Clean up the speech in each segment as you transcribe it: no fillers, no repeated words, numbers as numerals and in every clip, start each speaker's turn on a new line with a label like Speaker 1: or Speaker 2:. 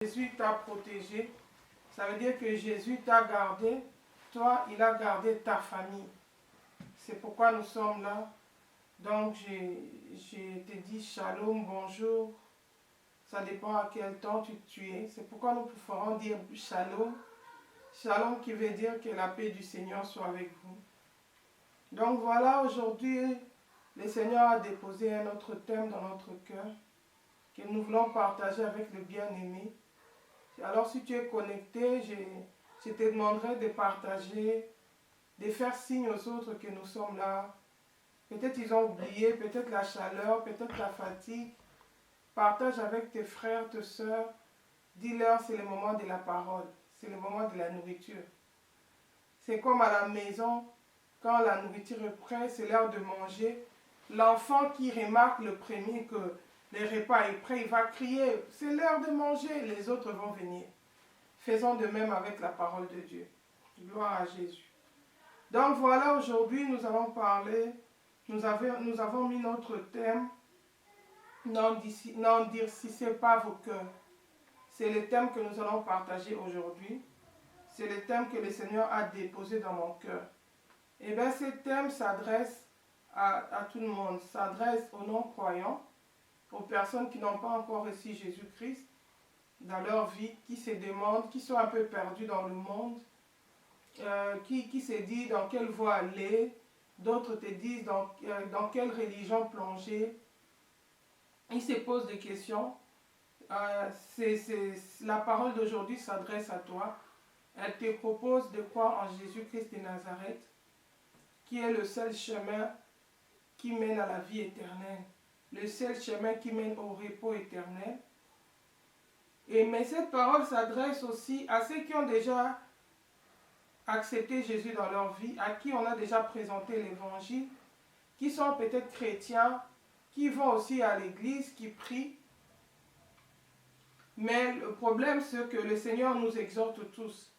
Speaker 1: Jésus t'a protégé, ça veut dire que Jésus t'a gardé, toi, il a gardé ta famille. C'est pourquoi nous sommes là. Donc, je te dis shalom, bonjour. Ça dépend à quel temps tu es. C'est pourquoi nous ferons dire shalom. Shalom qui veut dire que la paix du Seigneur soit avec vous. Donc voilà, aujourd'hui, le Seigneur a déposé un autre thème dans notre cœur que nous voulons partager avec le bien-aimé. Alors si tu es connecté, je te demanderai de partager, de faire signe aux autres que nous sommes là. Peut-être ils ont oublié, peut-être la chaleur, peut-être la fatigue. Partage avec tes frères, tes soeurs. Dis-leur, c'est le moment de la parole, c'est le moment de la nourriture. C'est comme à la maison, quand la nourriture est prête, c'est l'heure de manger. L'enfant qui remarque le premier que le repas est prêt, il va crier, c'est l'heure de manger, les autres vont venir. Faisons de même avec la parole de Dieu. Gloire à Jésus. Donc voilà, aujourd'hui nous allons parler, nous avons mis notre thème, n'endurcissez pas vos cœurs. C'est le thème que nous allons partager aujourd'hui. C'est le thème que le Seigneur a déposé dans mon cœur. Et bien ce thème s'adresse à tout le monde, s'adresse aux non-croyants, aux personnes qui n'ont pas encore reçu Jésus-Christ dans leur vie, qui se demandent, qui sont un peu perdus dans le monde, qui se disent dans quelle voie aller, d'autres te disent dans quelle religion plonger. Ils se posent des questions. La parole d'aujourd'hui s'adresse à toi. Elle te propose de croire en Jésus-Christ de Nazareth, qui est le seul chemin qui mène à la vie éternelle, le seul chemin qui mène au repos éternel. Mais cette parole s'adresse aussi à ceux qui ont déjà accepté Jésus dans leur vie, à qui on a déjà présenté l'évangile, qui sont peut-être chrétiens, qui vont aussi à l'église, qui prient. Mais le problème, c'est que le Seigneur nous exhorte tous.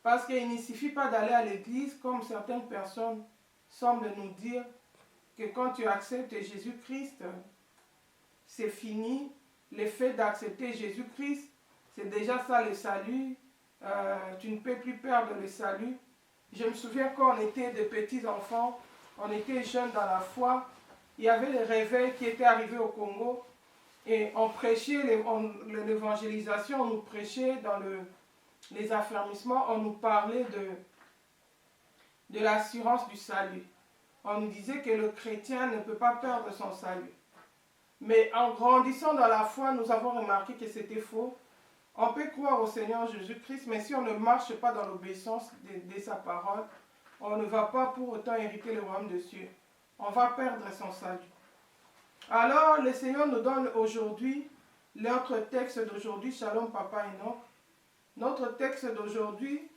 Speaker 1: Parce qu'il ne suffit pas d'aller à l'église, comme certaines personnes semblent nous dire, que quand tu acceptes Jésus-Christ, c'est fini. Le fait d'accepter Jésus-Christ, c'est déjà ça le salut. Tu ne peux plus perdre le salut. Je me souviens quand on était de petits enfants, on était jeunes dans la foi, il y avait le réveil qui était arrivé au Congo et on prêchait l'évangélisation, on nous prêchait dans les affermissements, on nous parlait de l'assurance du salut. On nous disait que le chrétien ne peut pas perdre son salut. Mais en grandissant dans la foi, nous avons remarqué que c'était faux. On peut croire au Seigneur Jésus-Christ, mais si on ne marche pas dans l'obéissance de sa parole, on ne va pas pour autant hériter le royaume de Dieu. On va perdre son salut. Alors, le Seigneur nous donne aujourd'hui notre texte d'aujourd'hui, Shalom Papa Enoch. Notre texte d'aujourd'hui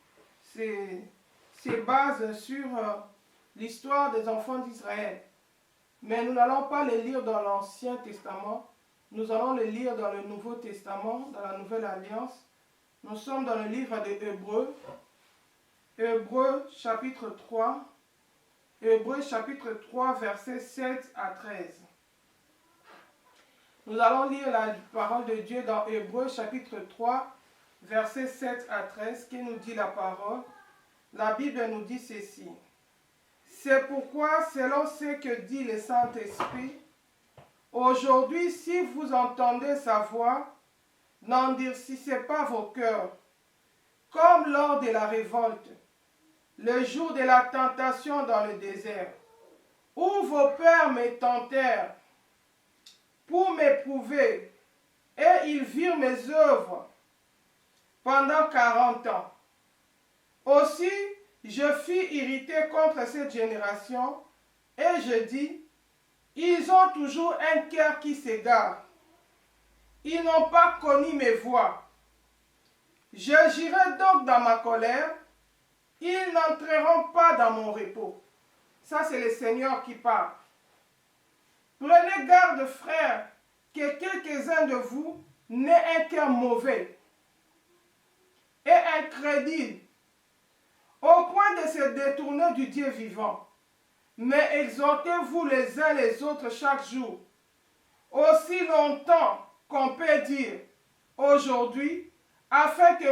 Speaker 1: se base sur l'histoire des enfants d'Israël. Mais nous n'allons pas le lire dans l'Ancien Testament. Nous allons le lire dans le Nouveau Testament, dans la Nouvelle Alliance. Nous sommes dans le livre des Hébreux. Hébreux chapitre 3. Hébreux chapitre 3, versets 7 à 13. Nous allons lire la parole de Dieu dans Hébreux chapitre 3, versets 7 à 13, qui nous dit la parole. La Bible nous dit ceci. C'est pourquoi, selon ce que dit le Saint-Esprit, aujourd'hui, si vous entendez sa voix, n'endurcissez pas vos cœurs, comme lors de la révolte, le jour de la tentation dans le désert, où vos pères me tentèrent pour m'éprouver, et ils virent mes œuvres pendant 40 ans. Aussi, je fus irrité contre cette génération, et je dis, ils ont toujours un cœur qui s'égare. Ils n'ont pas connu mes voies. J'agirai donc dans ma colère, ils n'entreront pas dans mon repos. Ça, c'est le Seigneur qui parle. Prenez garde, frères, que quelques-uns de vous n'aient un cœur mauvais et incrédule, au point de se détourner du Dieu vivant. Mais exhortez-vous les uns les autres chaque jour, aussi longtemps qu'on peut dire, aujourd'hui, afin que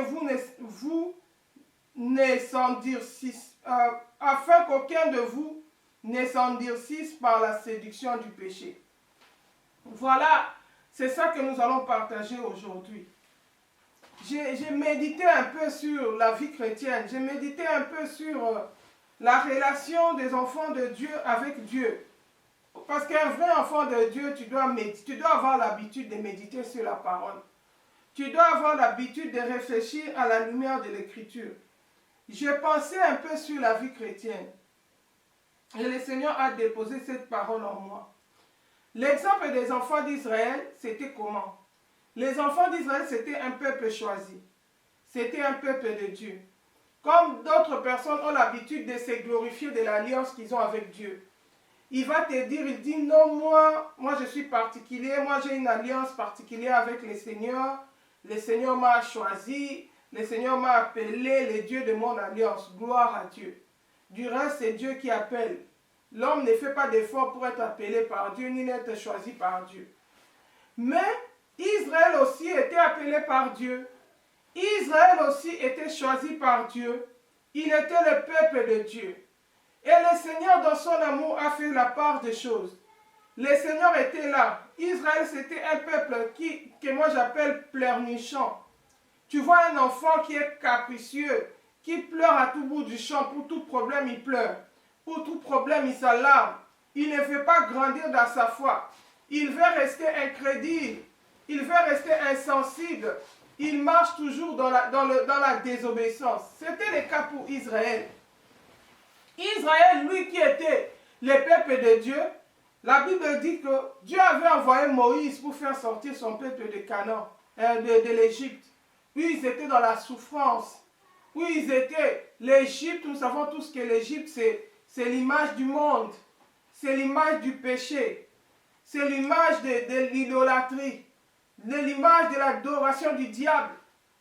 Speaker 1: afin qu'aucun de vous ne s'endurcisse par la séduction du péché. Voilà, c'est ça que nous allons partager aujourd'hui. J'ai médité un peu sur la vie chrétienne, j'ai médité un peu sur la relation des enfants de Dieu avec Dieu. Parce qu'un vrai enfant de Dieu, tu dois avoir l'habitude de méditer sur la parole. Tu dois avoir l'habitude de réfléchir à la lumière de l'Écriture. J'ai pensé un peu sur la vie chrétienne. Et le Seigneur a déposé cette parole en moi. L'exemple des enfants d'Israël, c'était comment? Les enfants d'Israël, c'était un peuple choisi. C'était un peuple de Dieu. Comme d'autres personnes ont l'habitude de se glorifier de l'alliance qu'ils ont avec Dieu. Il va te dire, il dit, non, moi je suis particulier, moi j'ai une alliance particulière avec le Seigneur. Le Seigneur m'a choisi, le Seigneur m'a appelé, le Dieu de mon alliance. Gloire à Dieu. Du reste, c'est Dieu qui appelle. L'homme ne fait pas d'effort pour être appelé par Dieu, ni n'être choisi par Dieu. Mais Israël aussi était appelé par Dieu. Israël aussi était choisi par Dieu. Il était le peuple de Dieu. Et le Seigneur, dans son amour, a fait la part des choses. Le Seigneur était là. Israël, c'était un peuple que moi j'appelle pleurnichant. Tu vois un enfant qui est capricieux, qui pleure à tout bout du champ. Pour tout problème, il pleure. Pour tout problème, il s'alarme. Il ne veut pas grandir dans sa foi. Il veut rester incrédule. Il veut rester insensible. Il marche toujours dans la désobéissance. C'était le cas pour Israël. Israël, lui qui était le peuple de Dieu, la Bible dit que Dieu avait envoyé Moïse pour faire sortir son peuple de Canaan, de l'Égypte. Oui, ils étaient dans la souffrance. Oui, ils étaient. L'Égypte, nous savons tous que l'Égypte, c'est l'image du monde. C'est l'image du péché. C'est l'image de l'idolâtrie. L'image de l'adoration du diable.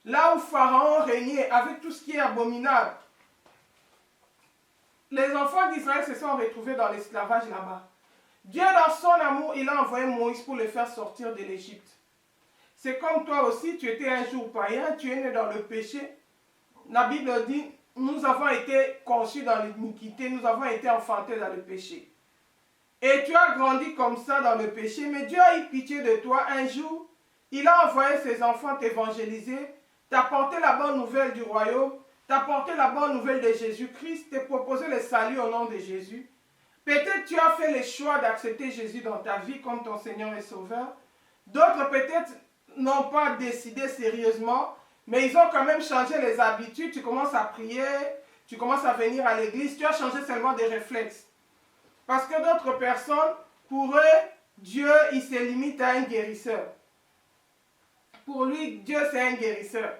Speaker 1: Là où Pharaon régnait avec tout ce qui est abominable. Les enfants d'Israël se sont retrouvés dans l'esclavage là-bas. Dieu, dans son amour, il a envoyé Moïse pour les faire sortir de l'Égypte. C'est comme toi aussi, tu étais un jour païen, tu es né dans le péché. La Bible dit, nous avons été conçus dans l'iniquité, nous avons été enfantés dans le péché. Et tu as grandi comme ça dans le péché, mais Dieu a eu pitié de toi un jour. Il a envoyé ses enfants t'évangéliser, t'apporter la bonne nouvelle du royaume, t'apporter la bonne nouvelle de Jésus-Christ, te proposer le salut au nom de Jésus. Peut-être tu as fait le choix d'accepter Jésus dans ta vie comme ton Seigneur et Sauveur. D'autres peut-être n'ont pas décidé sérieusement, mais ils ont quand même changé les habitudes. Tu commences à prier, tu commences à venir à l'église, tu as changé seulement des réflexes. Parce que d'autres personnes, pour eux, Dieu, il se limite à un guérisseur. Pour lui, Dieu, c'est un guérisseur.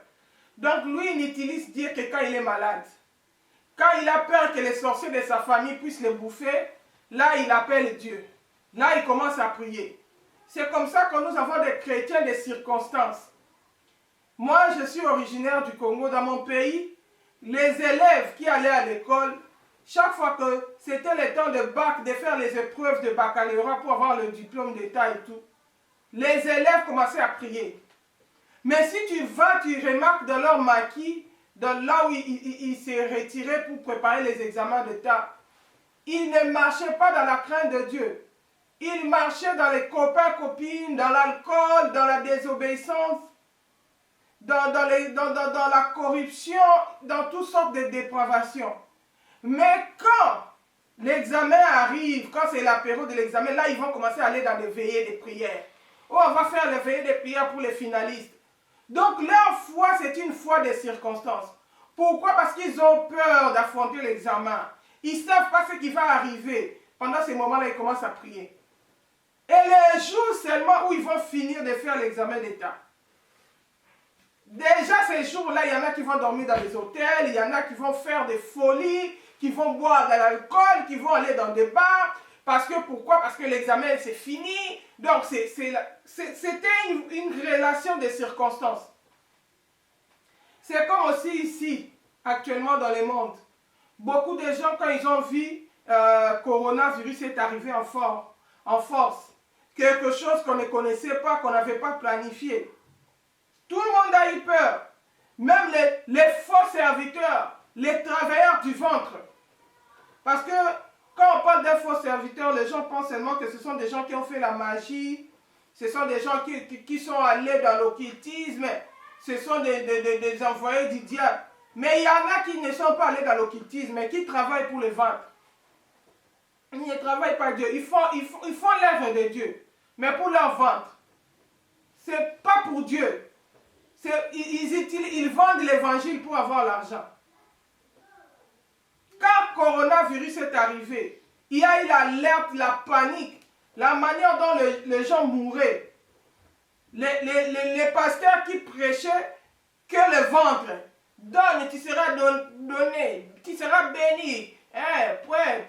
Speaker 1: Donc lui, il n'utilise Dieu que quand il est malade. Quand il a peur que les sorciers de sa famille puissent le bouffer, là, il appelle Dieu. Là, il commence à prier. C'est comme ça que nous avons des chrétiens de circonstances. Moi, je suis originaire du Congo. Dans mon pays, les élèves qui allaient à l'école, chaque fois que c'était le temps de bac, de faire les épreuves de baccalauréat pour avoir le diplôme d'État et tout, les élèves commençaient à prier. Mais si tu vas, tu remarques dans leur maquis, dans là où ils se retiraient pour préparer les examens d'État, ils ne marchaient pas dans la crainte de Dieu. Ils marchaient dans les copains-copines, dans l'alcool, dans la désobéissance, dans la corruption, dans toutes sortes de dépravations. Mais quand l'examen arrive, quand c'est la période de l'examen, là ils vont commencer à aller dans des veillées de prière. Oh, on va faire les veillées de prière pour les finalistes. Donc leur foi, c'est une foi des circonstances. Pourquoi? Parce qu'ils ont peur d'affronter l'examen. Ils ne savent pas ce qui va arriver. Pendant ces moments-là, ils commencent à prier. Et les jours seulement où ils vont finir de faire l'examen d'État. Déjà ces jours-là, il y en a qui vont dormir dans les hôtels, il y en a qui vont faire des folies, qui vont boire de l'alcool, qui vont aller dans des bars. Parce que pourquoi? Parce que l'examen c'est fini. Donc c'était une relation de circonstances. C'est comme aussi ici, actuellement dans le monde. Beaucoup de gens, quand ils ont vu coronavirus est arrivé en force, quelque chose qu'on ne connaissait pas, qu'on n'avait pas planifié. Tout le monde a eu peur. Même les faux serviteurs, les travailleurs du ventre. Parce que quand on parle d'un faux serviteur, les gens pensent seulement que ce sont des gens qui ont fait la magie, ce sont des gens qui sont allés dans l'occultisme, ce sont des envoyés du diable. Mais il y en a qui ne sont pas allés dans l'occultisme, mais qui travaillent pour le ventre. Ils ne travaillent pas Dieu. Ils font l'œuvre de Dieu, mais pour leur ventre. Ce n'est pas pour Dieu. Ils vendent l'évangile pour avoir l'argent. Quand le coronavirus est arrivé, il y a eu l'alerte, la panique, la manière dont les gens mouraient. Les pasteurs qui prêchaient que le ventre. Donne, tu seras donné, tu seras béni.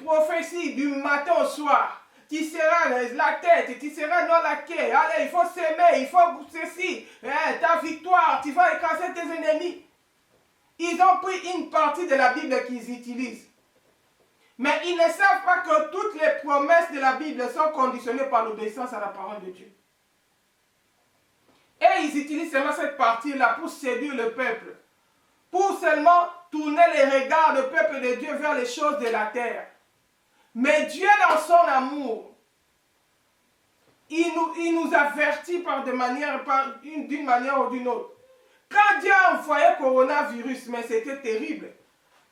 Speaker 1: Prophétie du matin au soir. Tu seras la tête, tu seras dans la quai. Allez, il faut s'aimer, il faut ceci. Ta victoire, tu vas écraser tes ennemis. Ils ont pris une partie de la Bible qu'ils utilisent. Mais ils ne savent pas que toutes les promesses de la Bible sont conditionnées par l'obéissance à la parole de Dieu. Et ils utilisent seulement cette partie-là pour séduire le peuple. Pour seulement tourner les regards du peuple de Dieu vers les choses de la terre. Mais Dieu, dans son amour, il nous avertit d'une manière ou d'une autre. Quand Dieu a envoyé le coronavirus, mais c'était terrible.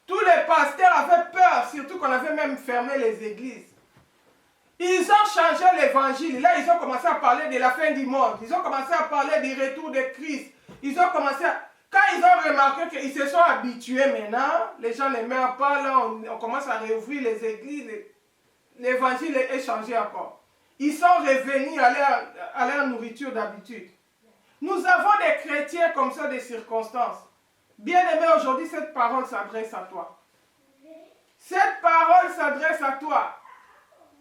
Speaker 1: Tous les pasteurs avaient peur, surtout qu'on avait même fermé les églises. Ils ont changé l'évangile. Là, ils ont commencé à parler de la fin du monde. Ils ont commencé à parler du retour de Christ. Ils ont commencé à... Quand ils ont remarqué qu'ils se sont habitués maintenant, les gens ne meurent pas, là, on commence à réouvrir les églises. L'évangile est changé encore. Ils sont revenus à leur nourriture d'habitude. Nous avons des chrétiens comme ça, des circonstances. Bien-aimé, aujourd'hui, cette parole s'adresse à toi. Cette parole s'adresse à toi.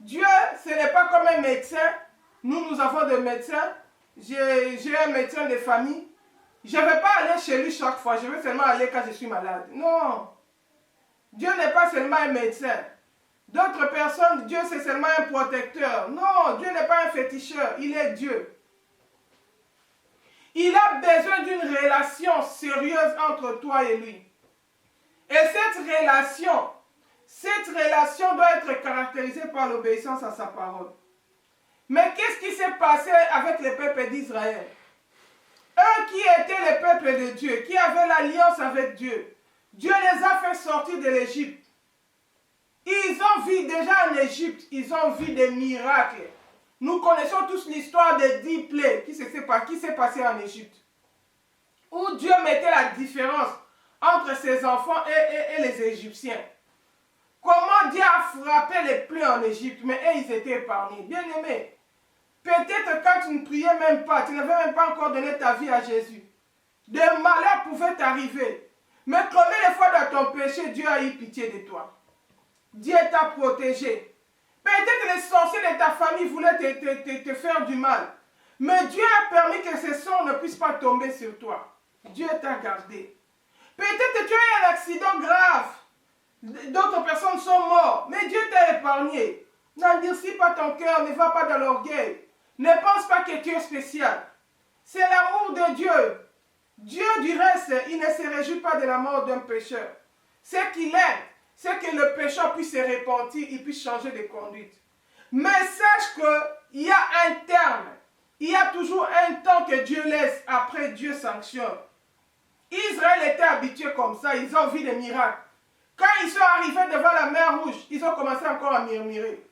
Speaker 1: Dieu, ce n'est pas comme un médecin. Nous avons des médecins. J'ai un médecin de famille. Je ne vais pas aller chez lui chaque fois. Je vais seulement aller quand je suis malade. Non. Dieu n'est pas seulement un médecin. D'autres personnes, Dieu c'est seulement un protecteur. Non, Dieu n'est pas un féticheur. Il est Dieu. Il a besoin d'une relation sérieuse entre toi et lui. Et cette relation doit être caractérisée par l'obéissance à sa parole. Mais qu'est-ce qui s'est passé avec le peuple d'Israël? Eux qui étaient le peuple de Dieu, qui avaient l'alliance avec Dieu, Dieu les a fait sortir de l'Égypte. Ils ont vu déjà en Égypte, ils ont vu des miracles. Nous connaissons tous l'histoire des 10 plaies qui s'est passée en Égypte. Où Dieu mettait la différence entre ses enfants et les Égyptiens. Comment Dieu a frappé les plaies en Égypte, mais eux, ils étaient épargnés. Bien aimés, peut-être quand tu ne priais même pas, tu n'avais même pas encore donné ta vie à Jésus. Des malheurs pouvaient t'arriver. Mais combien de fois dans ton péché, Dieu a eu pitié de toi? Dieu t'a protégé. Peut-être les sorciers de ta famille voulaient te faire du mal. Mais Dieu a permis que ces sorts ne puissent pas tomber sur toi. Dieu t'a gardé. Peut-être que tu as eu un accident grave. D'autres personnes sont mortes. Mais Dieu t'a épargné. N'endurcis pas ton cœur, ne va pas dans l'orgueil. Ne pense pas que tu es spécial. C'est l'amour de Dieu. Dieu, du reste, il ne se réjouit pas de la mort d'un pécheur. Ce qu'il aime, c'est que le pécheur puisse se repentir, il puisse changer de conduite. Mais sache qu'il y a un terme. Il y a toujours un temps que Dieu laisse, après Dieu sanctionne. Israël était habitué comme ça, ils ont vu des miracles. Quand ils sont arrivés devant la mer Rouge, ils ont commencé encore à murmurer,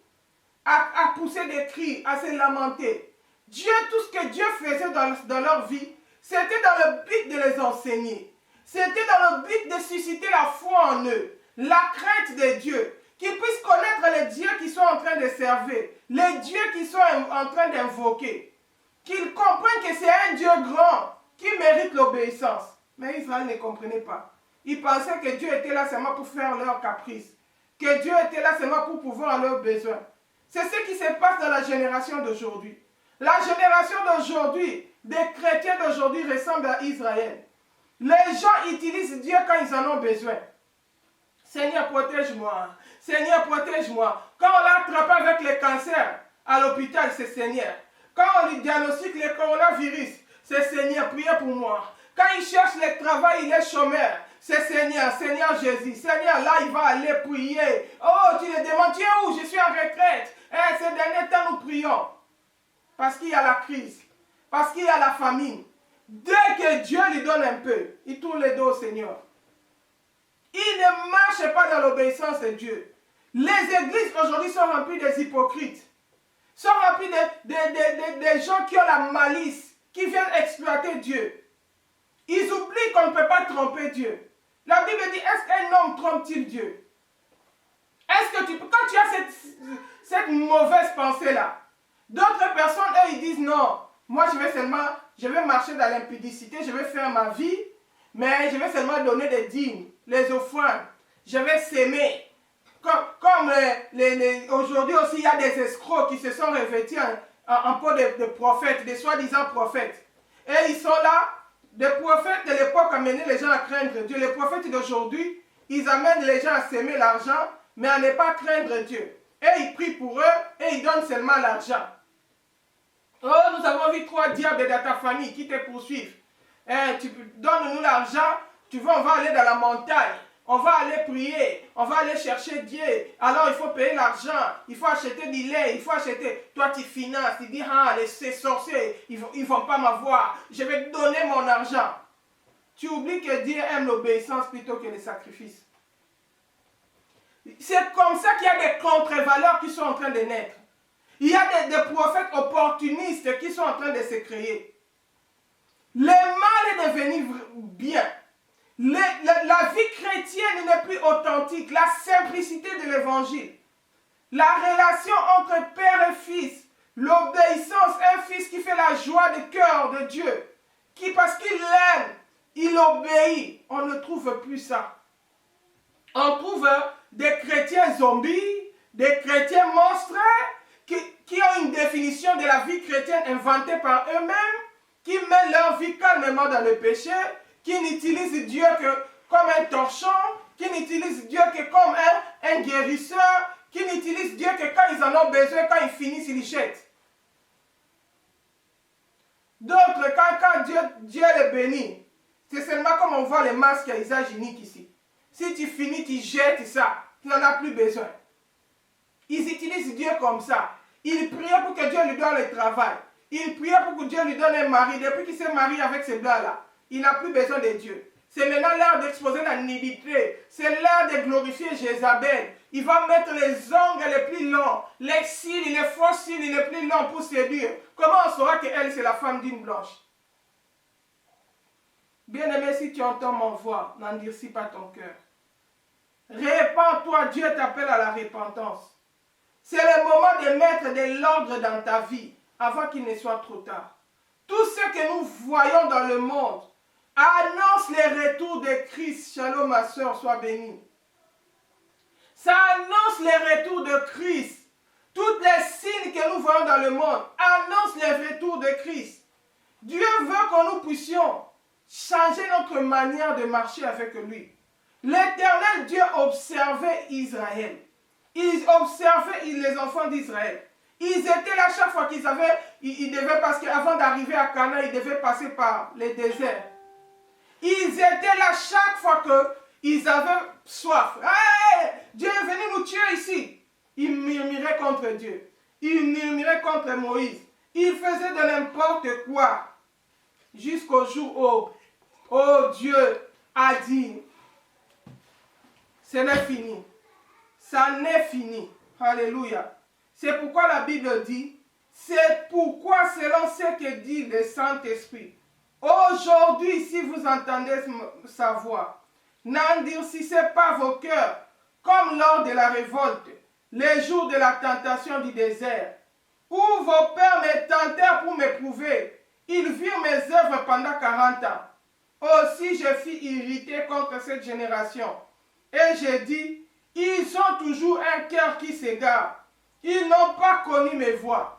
Speaker 1: à pousser des cris, à se lamenter. Dieu, tout ce que Dieu faisait dans leur vie, c'était dans le but de les enseigner. C'était dans le but de susciter la foi en eux, la crainte de Dieu, qu'ils puissent connaître les dieux qu'ils sont en train de servir, les dieux qu'ils sont en train d'invoquer, qu'ils comprennent que c'est un Dieu grand qui mérite l'obéissance. Mais Israël ne comprenait pas. Ils pensaient que Dieu était là seulement pour faire leurs caprices, que Dieu était là seulement pour pouvoir leurs besoins. C'est ce qui se passe dans la génération d'aujourd'hui. La génération d'aujourd'hui, des chrétiens d'aujourd'hui ressemble à Israël. Les gens utilisent Dieu quand ils en ont besoin. Seigneur, protège-moi. Seigneur, protège-moi. Quand on l'a attrapé avec le cancer à l'hôpital, c'est Seigneur. Quand on lui diagnostique le coronavirus, c'est Seigneur, priez pour moi. Quand il cherche le travail, il est chômeur. C'est Seigneur, Seigneur Jésus. Seigneur, là, il va aller prier. Oh, tu le demandes, tu es où? Je suis en retraite. Ces derniers temps, nous prions. Parce qu'il y a la crise. Parce qu'il y a la famine. Dès que Dieu lui donne un peu, il tourne les dos au Seigneur. Il ne marche pas dans l'obéissance de Dieu. Les églises aujourd'hui sont remplies des hypocrites. Sont remplies des gens qui ont la malice, qui viennent exploiter Dieu. Ils oublient qu'on ne peut pas tromper Dieu. La Bible dit, est-ce qu'un homme trompe-t-il Dieu? Est-ce que quand tu as cette mauvaise pensée-là, d'autres personnes, eux, ils disent non, moi je vais marcher dans l'impudicité, je vais faire ma vie, mais je vais seulement donner des dîmes, les offrandes, je vais s'aimer. Comme aujourd'hui aussi, il y a des escrocs qui se sont revêtus en peau de prophètes, des soi-disant prophètes. Et ils sont là. Les prophètes de l'époque amenaient les gens à craindre Dieu. Les prophètes d'aujourd'hui, ils amènent les gens à s'aimer l'argent, mais à ne pas craindre Dieu. Et ils prient pour eux et ils donnent seulement l'argent. Oh, nous avons vu 3 diables dans ta famille qui te poursuivent. Donne-nous l'argent, on va aller dans la montagne. On va aller prier, on va aller chercher Dieu. Alors il faut payer l'argent, il faut acheter du lait, il faut acheter. Toi tu finances, tu dis, ah, ces sorciers, ils ne vont pas m'avoir. Je vais te donner mon argent. Tu oublies que Dieu aime l'obéissance plutôt que les sacrifices. C'est comme ça qu'il y a des contre-valeurs qui sont en train de naître. Il y a des prophètes opportunistes qui sont en train de se créer. Le mal est devenu bien. La vie chrétienne n'est plus authentique. La simplicité de l'évangile. La relation entre père et fils. L'obéissance, un fils qui fait la joie du cœur de Dieu. Qui, parce qu'il l'aime, il obéit. On ne trouve plus ça. On trouve des chrétiens zombies, des chrétiens monstres, qui ont une définition de la vie chrétienne inventée par eux-mêmes, qui mettent leur vie calmement dans le péché, qui n'utilisent Dieu que comme un torchon, qui n'utilisent Dieu que comme un guérisseur, qui n'utilisent Dieu que quand ils en ont besoin, quand ils finissent, ils jettent. D'autres, quand Dieu les bénit, c'est seulement comme on voit les masques à usage unique ici. Si tu finis, tu jettes ça, tu n'en as plus besoin. Ils utilisent Dieu comme ça. Ils prient pour que Dieu lui donne le travail. Ils prient pour que Dieu lui donne un mari. Depuis qu'il s'est marié avec ces blancs-là, il n'a plus besoin de Dieu. C'est maintenant l'heure d'exposer la nudité. C'est l'heure de glorifier Jézabel. Il va mettre les ongles les plus longs, les cils, les faux cils les plus longs pour séduire. Comment on saura qu'elle, c'est la femme d'une blanche? Bien-aimé, si tu entends mon voix, n'endurcis pas ton cœur. Répands-toi, Dieu t'appelle à la repentance. C'est le moment de mettre de l'ordre dans ta vie avant qu'il ne soit trop tard. Tout ce que nous voyons dans le monde annonce le retour de Christ. Shalom, ma soeur, sois bénie. Ça annonce le retour de Christ. Toutes les signes que nous voyons dans le monde annoncent le retour de Christ. Dieu veut que nous puissions changer notre manière de marcher avec lui. L'Éternel Dieu observait Israël. Il observait les enfants d'Israël. Ils étaient là chaque fois qu'ils devaient, parce qu'avant d'arriver à Canaan, ils devaient passer par les déserts. Ils étaient là chaque fois qu'ils avaient soif. Hey, Dieu est venu nous tuer ici. Ils murmuraient contre Dieu. Ils murmuraient contre Moïse. Ils faisaient de n'importe quoi. Jusqu'au jour où Dieu a dit, ce n'est fini. Ça n'est fini. Alléluia. C'est pourquoi la Bible dit, c'est pourquoi selon ce que dit le Saint-Esprit, aujourd'hui, si vous entendez sa voix, n'endurcissez pas vos cœurs, comme lors de la révolte, les jours de la tentation du désert, où vos pères me tentèrent pour m'éprouver. Ils virent mes œuvres pendant 40 ans. Aussi je fus irrité contre cette génération. Et j'ai dit, ils ont toujours un cœur qui s'égare. Ils n'ont pas connu mes voies.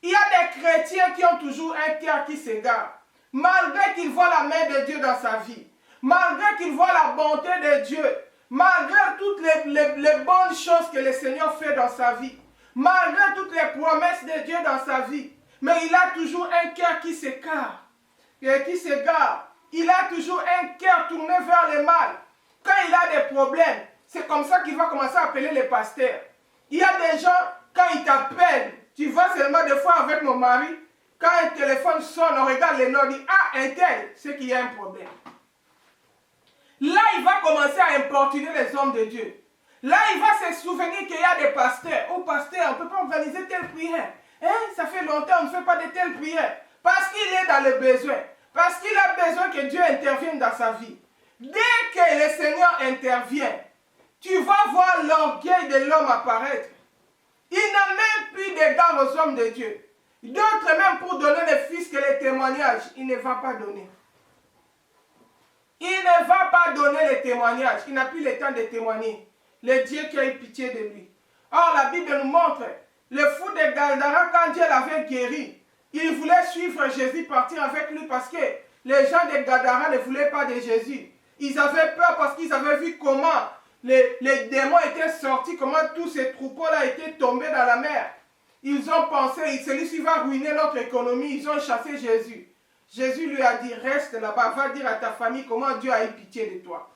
Speaker 1: Il y a des chrétiens qui ont toujours un cœur qui s'égare. Malgré qu'ils voient la main de Dieu dans sa vie. Malgré qu'ils voient la bonté de Dieu. Malgré toutes les bonnes choses que le Seigneur fait dans sa vie. Malgré toutes les promesses de Dieu dans sa vie. Mais il a toujours un cœur qui s'écarte. et qui s'égare. Il a toujours un cœur tourné vers le mal. Quand il a des problèmes, c'est comme ça qu'il va commencer à appeler les pasteurs. Il y a des gens, quand ils t'appellent, tu vois seulement des fois avec mon mari, quand un téléphone sonne, on regarde les noms, on dit, ah, un tel, c'est qu'il y a un problème. Là, il va commencer à importuner les hommes de Dieu. Là, il va se souvenir qu'il y a des pasteurs. Oh, pasteur, on ne peut pas organiser telle prière. Hein? Ça fait longtemps, on ne fait pas de telles prières. Parce qu'il est dans le besoin. Parce qu'il a besoin que Dieu intervienne dans sa vie. Dès que le Seigneur intervient, tu vas voir l'orgueil de l'homme apparaître. Il n'a même plus d'égard aux hommes de Dieu. D'autres même pour donner les fils que les témoignages, il ne va pas donner. Il ne va pas donner les témoignages. Il n'a plus le temps de témoigner. Le Dieu qui a eu pitié de lui. Or, la Bible nous montre, le fou de Gadara, quand Dieu l'avait guéri, il voulait suivre Jésus, partir avec lui parce que les gens de Gadara ne voulaient pas de Jésus. Ils avaient peur parce qu'ils avaient vu comment les démons étaient sortis, comment tous ces troupeaux-là étaient tombés dans la mer. Ils ont pensé, celui-ci va ruiner notre économie. Ils ont chassé Jésus. Jésus lui a dit, reste là-bas, va dire à ta famille comment Dieu a eu pitié de toi.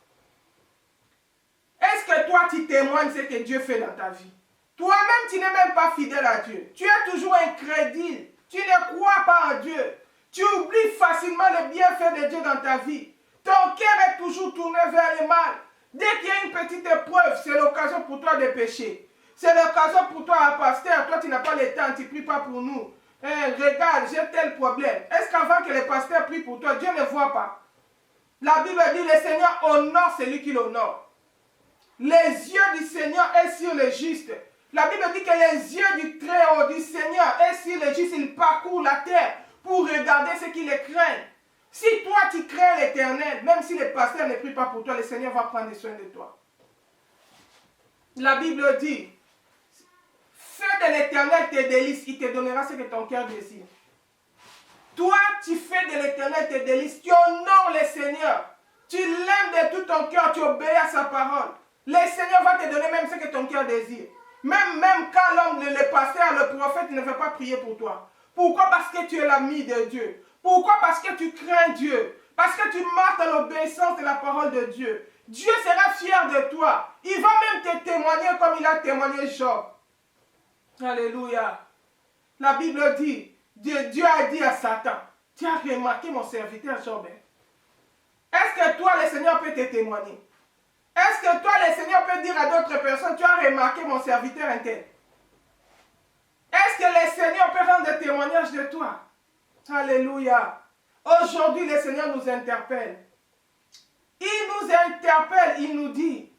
Speaker 1: Est-ce que toi, tu témoignes ce que Dieu fait dans ta vie? Toi-même, tu n'es même pas fidèle à Dieu. Tu es toujours incrédule. Tu ne crois pas en Dieu. Tu oublies facilement le bienfait de Dieu dans ta vie. Ton cœur est toujours tourné vers le mal. Dès qu'il y a une petite épreuve, c'est l'occasion pour toi de pécher. C'est l'occasion pour toi, pasteur. Toi, tu n'as pas le temps, tu ne pries pas pour nous. Regarde, j'ai tel problème. Est-ce qu'avant que les pasteurs prient pour toi, Dieu ne voit pas? La Bible dit, le Seigneur honore celui qui l'honore. Les yeux du Seigneur sont sur les justes. La Bible dit que les yeux du Très-Haut du Seigneur sont sur les justes. Il parcourt la terre pour regarder ce qui les craint. Si toi tu crains l'Éternel, même si les pasteurs ne prient pas pour toi, le Seigneur va prendre soin de toi. La Bible dit, fais de l'Éternel tes délices, il te donnera ce que ton cœur désire. Toi, tu fais de l'Éternel tes délices, tu honores le Seigneur. Tu l'aimes de tout ton cœur, tu obéis à sa parole. Le Seigneur va te donner même ce que ton cœur désire. Même quand l'homme, le pasteur, le prophète ne veut pas prier pour toi. Pourquoi? Parce que tu es l'ami de Dieu. Pourquoi? Parce que tu crains Dieu. Parce que tu marches dans l'obéissance de la parole de Dieu. Dieu sera fier de toi. Il va même te témoigner comme il a témoigné Job. Alléluia. La Bible dit, Dieu a dit à Satan, tu as remarqué mon serviteur Job? Est-ce que toi, le Seigneur peut te témoigner? Est-ce que toi, le Seigneur peut dire à d'autres personnes, tu as remarqué mon serviteur interne? Est-ce que le Seigneur peut rendre des témoignages de toi? Alléluia. Aujourd'hui, le Seigneur nous interpelle. Il nous interpelle, il nous dit,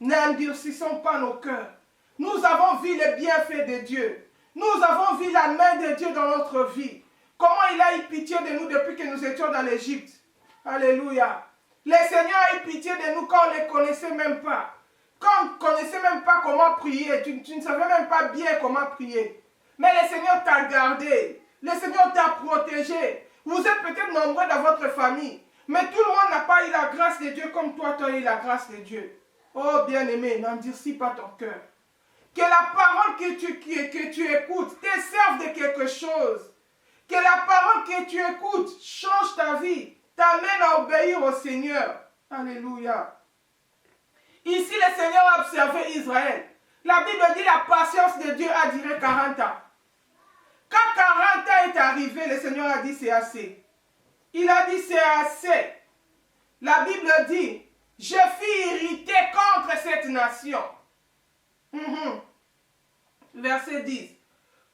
Speaker 1: n'endurcissons pas nos cœurs. Nous avons vu le bienfait de Dieu. Nous avons vu la main de Dieu dans notre vie. Comment il a eu pitié de nous depuis que nous étions dans l'Égypte. Alléluia. Le Seigneur a eu pitié de nous quand on ne les connaissait même pas. Quand on ne connaissait même pas comment prier. Tu ne savais même pas bien comment prier. Mais le Seigneur t'a gardé. Le Seigneur t'a protégé. Vous êtes peut-être nombreux dans votre famille. Mais tout le monde n'a pas eu la grâce de Dieu comme toi, tu as eu la grâce de Dieu. Oh bien-aimé, n'endurcis pas ton cœur. Que la parole que tu écoutes te serve de quelque chose. Que la parole que tu écoutes change ta vie. T'amène à obéir au Seigneur. Alléluia. Ici, le Seigneur a observé Israël. La Bible dit la patience de Dieu a duré 40 ans. Quand 40 ans est arrivé, le Seigneur a dit c'est assez. Il a dit c'est assez. La Bible dit, je fus irrité contre cette nation. Verset 10.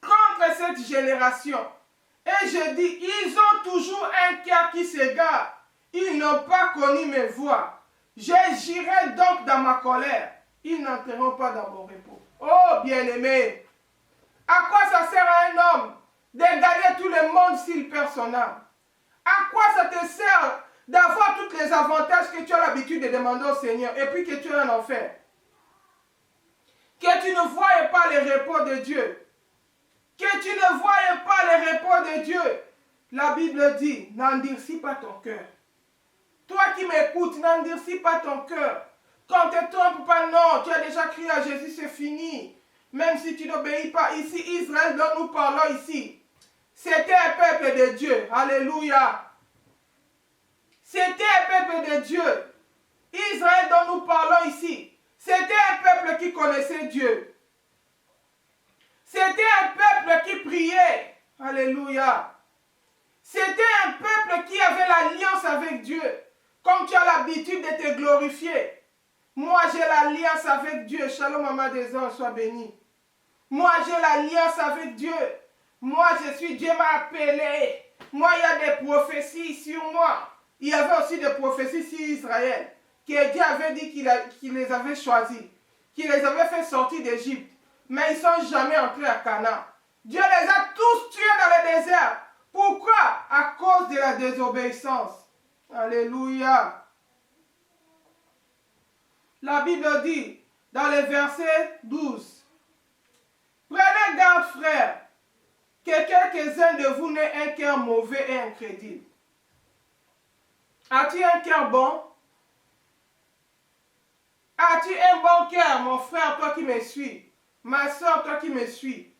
Speaker 1: Contre cette génération. Et je dis, ils ont toujours un cœur qui s'égare. Ils n'ont pas connu mes voies. J'agirai donc dans ma colère. Ils n'entreront pas dans mon repos. Oh bien-aimé, à quoi ça sert à un homme de gagner tout le monde s'il perd son âme? À quoi ça te sert d'avoir tous les avantages que tu as l'habitude de demander au Seigneur et puis que tu es en enfer? Que tu ne voyais pas le repos de Dieu. Que tu ne voyais pas le repos de Dieu. La Bible dit, n'endurcis pas ton cœur. Toi qui m'écoutes, n'endurcis pas ton cœur. Quand tu ne te trompes pas, non, tu as déjà crié à Jésus, c'est fini. Même si tu n'obéis pas, ici, Israël dont nous parlons ici, c'était un peuple de Dieu. Alléluia. C'était un peuple de Dieu. Israël dont nous parlons ici, c'était un peuple qui connaissait Dieu. C'était un peuple qui priait. Alléluia. C'était un peuple qui avait l'alliance avec Dieu. Comme tu as l'habitude de te glorifier. Moi, j'ai l'alliance avec Dieu. Shalom, maman des anges, sois béni. Moi, j'ai l'alliance avec Dieu. Moi, je suis, Dieu m'a appelé. Moi, il y a des prophéties sur moi. Il y avait aussi des prophéties sur Israël. Que Dieu avait dit qu'il les avait choisis. Qu'il les avait fait sortir d'Égypte. Mais ils ne sont jamais entrés à Canaan. Dieu les a tous tués dans le désert. Pourquoi? À cause de la désobéissance. Alléluia. La Bible dit dans le verset 12. Prenez garde, frères, que quelques-uns de vous n'aient un cœur mauvais et incrédule. As-tu un cœur bon? As-tu un bon cœur, mon frère, toi qui me suis? Ma soeur, toi qui me suis?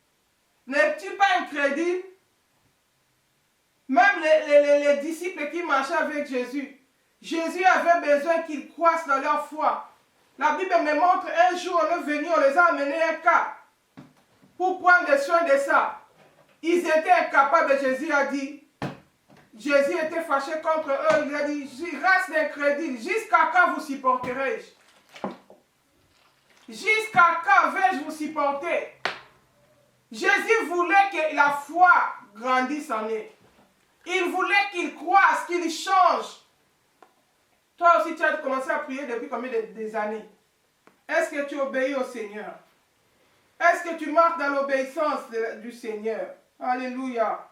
Speaker 1: N'es-tu pas incrédule? Même les disciples qui marchaient avec Jésus, Jésus avait besoin qu'ils croissent dans leur foi. La Bible me montre un jour, on est venu, on les a amenés un cas pour prendre soin de ça. Ils étaient incapables, Jésus a dit. Jésus était fâché contre eux, il a dit, race d'incrédules, jusqu'à quand vous supporterai-je? Jusqu'à quand vais-je vous supporter? Jésus voulait que la foi grandisse en eux. Il voulait qu'ils croissent, qu'ils changent. Toi aussi, tu as commencé à prier depuis combien des années? Est-ce que tu obéis au Seigneur? Est-ce que tu marches dans l'obéissance du Seigneur? Alléluia.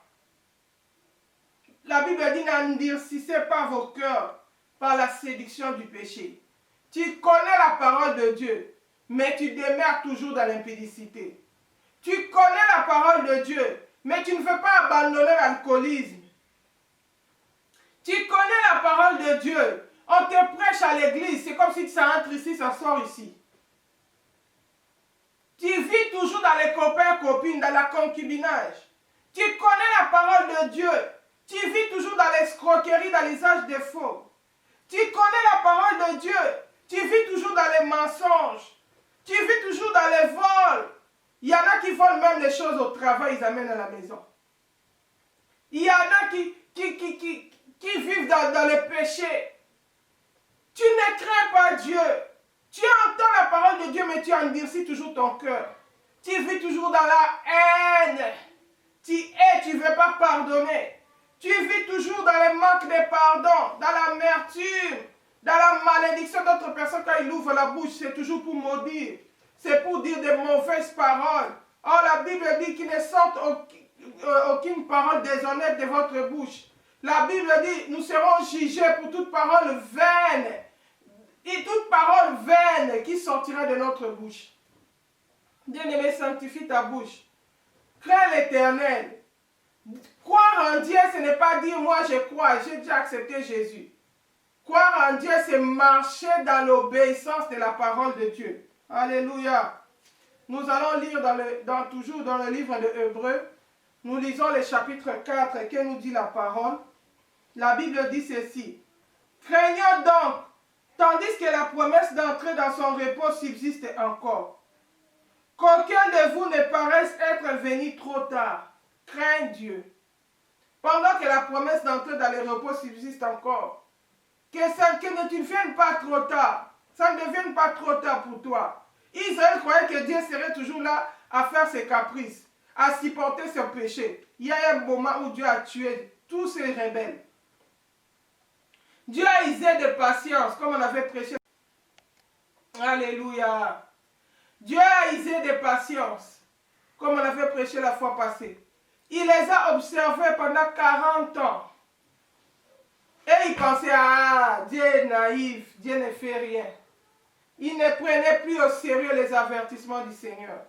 Speaker 1: La Bible dit, n'endurcissez pas vos cœurs par la séduction du péché. Tu connais la parole de Dieu, mais tu demeures toujours dans l'impudicité. Tu connais la parole de Dieu, mais tu ne veux pas abandonner l'alcoolisme. Tu connais la parole de Dieu. On te prêche à l'église. C'est comme si ça entre ici, ça sort ici. Tu vis toujours dans les copains, copines, dans la concubinage. Tu connais la parole de Dieu. Tu vis toujours dans l'escroquerie, dans l'usage des faux. Tu connais la parole de Dieu. Tu vis toujours dans les mensonges. Tu vis toujours dans les vols. Il y en a qui volent même les choses au travail, ils amènent à la maison. Il y en a qui vivent dans le péché. Tu ne crains pas Dieu. Tu entends la parole de Dieu, mais tu endurcis toujours ton cœur. Tu vis toujours dans la haine. Tu hais, tu ne veux pas pardonner. Tu vis toujours dans le manque de pardon, dans l'amertume, dans la malédiction d'autres personnes. Quand ils ouvrent la bouche, c'est toujours pour maudire. C'est pour dire de mauvaises paroles. Or, la Bible dit qu'il ne sorte aucune parole déshonnête de votre bouche. La Bible dit, nous serons jugés pour toute parole vaine. Et toute parole vaine qui sortira de notre bouche. Bien-aimé, sanctifie ta bouche. Crains l'Éternel. Croire en Dieu, ce n'est pas dire, moi je crois, j'ai déjà accepté Jésus. Croire en Dieu, c'est marcher dans l'obéissance de la parole de Dieu. Alléluia. Nous allons lire toujours dans le livre de Hébreux. Nous lisons le chapitre 4 que nous dit la parole. La Bible dit ceci. Craignons donc, tandis que la promesse d'entrer dans son repos subsiste encore. Qu'aucun de vous ne paraisse être venu trop tard. Crains Dieu. Pendant que la promesse d'entrer dans le repos subsiste encore. Que ne tu ne viennes pas trop tard. Ça ne devienne pas trop tard pour toi. Israël croyait que Dieu serait toujours là à faire ses caprices, à supporter ses péchés. Il y a un moment où Dieu a tué tous ces rebelles. Dieu a usé de patience, comme on avait prêché. Alléluia. Dieu a usé de patience, comme on avait prêché la fois passée. Il les a observés pendant 40 ans. Et il pensait, ah, Dieu est naïf, Dieu ne fait rien. Il ne prenait plus au sérieux les avertissements du Seigneur.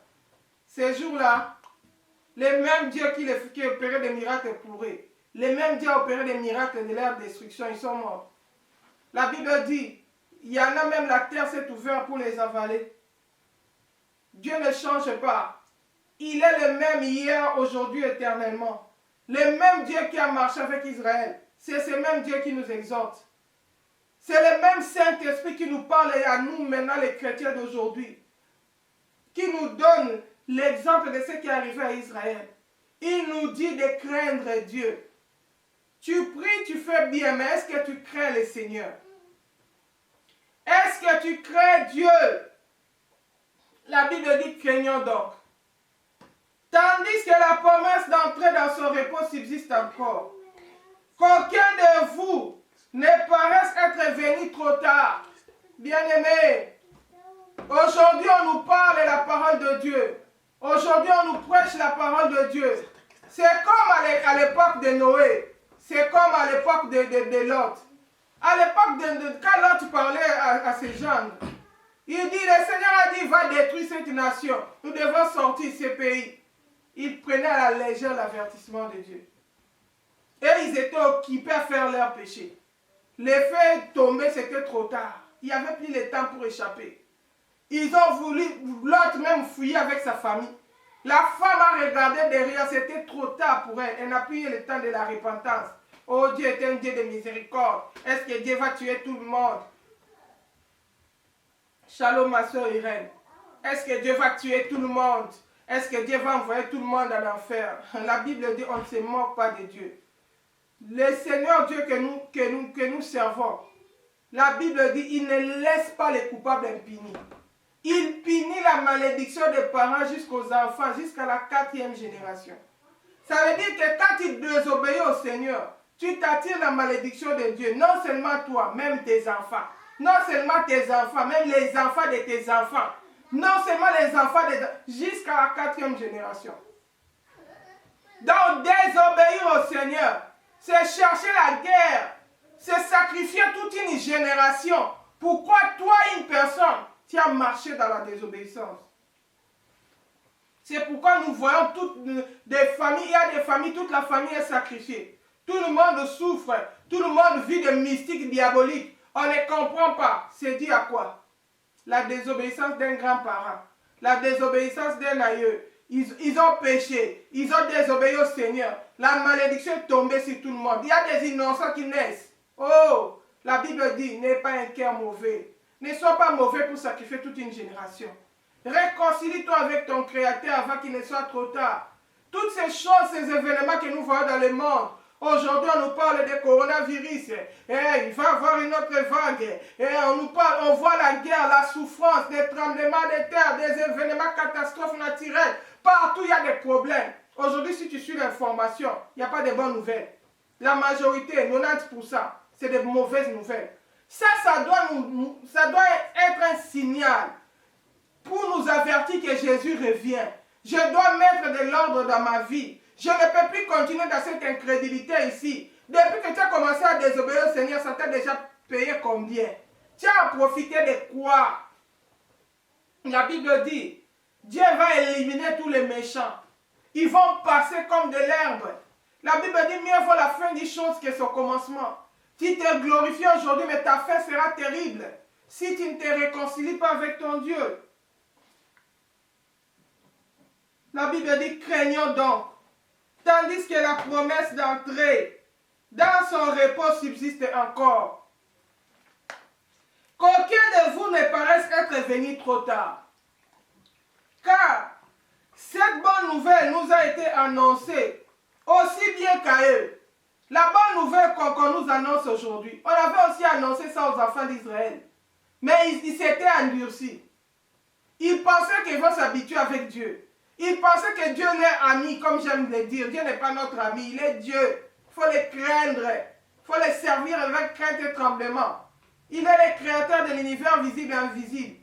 Speaker 1: Ces jours-là, les mêmes dieux qui opéraient des miracles pour eux, les mêmes dieux opéraient des miracles de leur destruction, ils sont morts. La Bible dit, il y en a même, la terre s'est ouverte pour les avaler. Dieu ne change pas. Il est le même hier, aujourd'hui, éternellement. Le même Dieu qui a marché avec Israël. C'est ce même Dieu qui nous exhorte. le même Saint-Esprit qui nous parle à nous maintenant, les chrétiens d'aujourd'hui, qui nous donne l'exemple de ce qui est arrivé à Israël. Il nous dit de craindre Dieu. Tu pries, tu fais bien, mais est-ce que tu crains le Seigneur? Est-ce que tu crains Dieu? La Bible dit craignons donc. Tandis que la promesse d'entrer dans son repos subsiste encore. Qu'aucun de vous ne paraisse être venu trop tard. Bien-aimés, aujourd'hui on nous parle de la parole de Dieu. Aujourd'hui on nous prêche la parole de Dieu. C'est comme à l'époque de Noé. C'est comme à l'époque de Lot. À l'époque quand Lot parlait à ses gens, il dit, le Seigneur a dit, va détruire cette nation. Nous devons sortir de ce pays. Ils prenaient à la légère l'avertissement de Dieu. Et ils étaient occupés à faire leur péché. L'effet tombé, c'était trop tard. Il n'y avait plus le temps pour échapper. Ils ont voulu, l'autre même fuir avec sa famille. La femme a regardé derrière, c'était trop tard pour elle. Elle n'a plus eu le temps de la repentance. Oh, Dieu est un Dieu de miséricorde. Est-ce que Dieu va tuer tout le monde? Shalom, ma soeur Irène. Est-ce que Dieu va tuer tout le monde? Est-ce que Dieu va envoyer tout le monde en enfer? La Bible dit on ne se moque pas de Dieu. Le Seigneur Dieu que nous servons, la Bible dit il ne laisse pas les coupables impunis. Il punit la malédiction des parents jusqu'aux enfants, jusqu'à la 4e génération. Ça veut dire que quand tu désobéis au Seigneur, tu t'attires la malédiction de Dieu. Non seulement toi, même tes enfants. Non seulement tes enfants, même les enfants de tes enfants. Non seulement les enfants jusqu'à la 4e génération. Donc désobéir au Seigneur, c'est chercher la guerre. C'est sacrifier toute une génération. Pourquoi toi, une personne, tu as marché dans la désobéissance? C'est pourquoi nous voyons toutes des familles, il y a des familles, toute la famille est sacrifiée. Tout le monde souffre, tout le monde vit de mystiques diaboliques. On ne comprend pas. C'est dû à quoi? La désobéissance d'un grand-parent, la désobéissance d'un aïeux. Ils ont péché, ils ont désobéi au Seigneur. La malédiction est tombée sur tout le monde. Il y a des innocents qui naissent. Oh, la Bible dit, n'aie pas un cœur mauvais. Ne sois pas mauvais pour sacrifier toute une génération. Réconcilie-toi avec ton Créateur avant qu'il ne soit trop tard. Toutes ces choses, ces événements que nous voyons dans le monde. Aujourd'hui, on nous parle de coronavirus. Il va y avoir une autre vague. On voit la guerre, la souffrance, des tremblements de terre, des événements catastrophes naturelles. Partout, il y a des problèmes. Aujourd'hui, si tu suis l'information, il n'y a pas de bonnes nouvelles. La majorité, 90%, c'est de mauvaises nouvelles. Ça doit être un signal pour nous avertir que Jésus revient. Je dois mettre de l'ordre dans ma vie. Je ne peux plus continuer dans cette incrédulité ici. Depuis que tu as commencé à désobéir au Seigneur, ça t'a déjà payé combien? Tu as profité de quoi? La Bible dit, Dieu va éliminer tous les méchants. Ils vont passer comme de l'herbe. La Bible dit, mieux vaut la fin des choses que son commencement. Tu te glorifies aujourd'hui, mais ta fin sera terrible si tu ne te réconcilies pas avec ton Dieu. La Bible dit, craignons donc. Tandis que la promesse d'entrer dans son repos subsiste encore. Qu'aucun de vous ne paraisse être venu trop tard. Car cette bonne nouvelle nous a été annoncée aussi bien qu'à eux. La bonne nouvelle qu'on nous annonce aujourd'hui, on avait aussi annoncé ça aux enfants d'Israël. Mais ils s'étaient endurcis. Ils pensaient qu'ils vont s'habituer avec Dieu. Ils pensaient que Dieu est leur ami, comme j'aime le dire. Dieu n'est pas notre ami, il est Dieu. Il faut le craindre. Il faut le servir avec crainte et tremblement. Il est le créateur de l'univers visible et invisible.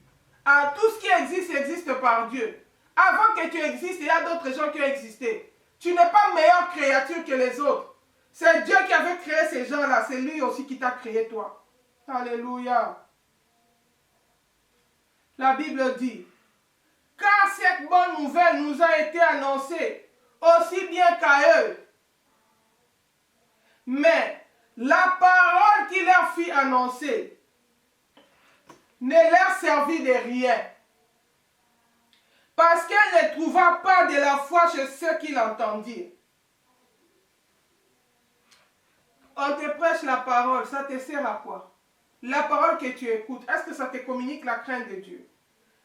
Speaker 1: Tout ce qui existe, existe par Dieu. Avant que tu existes, il y a d'autres gens qui ont existé. Tu n'es pas meilleure créature que les autres. C'est Dieu qui avait créé ces gens-là. C'est lui aussi qui t'a créé toi. Alléluia. La Bible dit, car cette bonne nouvelle nous a été annoncée aussi bien qu'à eux. Mais la parole qui leur fit annoncer ne leur servit de rien. Parce qu'elle ne trouva pas de la foi chez ceux qui l'entendirent. On te prêche la parole, ça te sert à quoi? la parole que tu écoutes, est-ce que ça te communique la crainte de Dieu?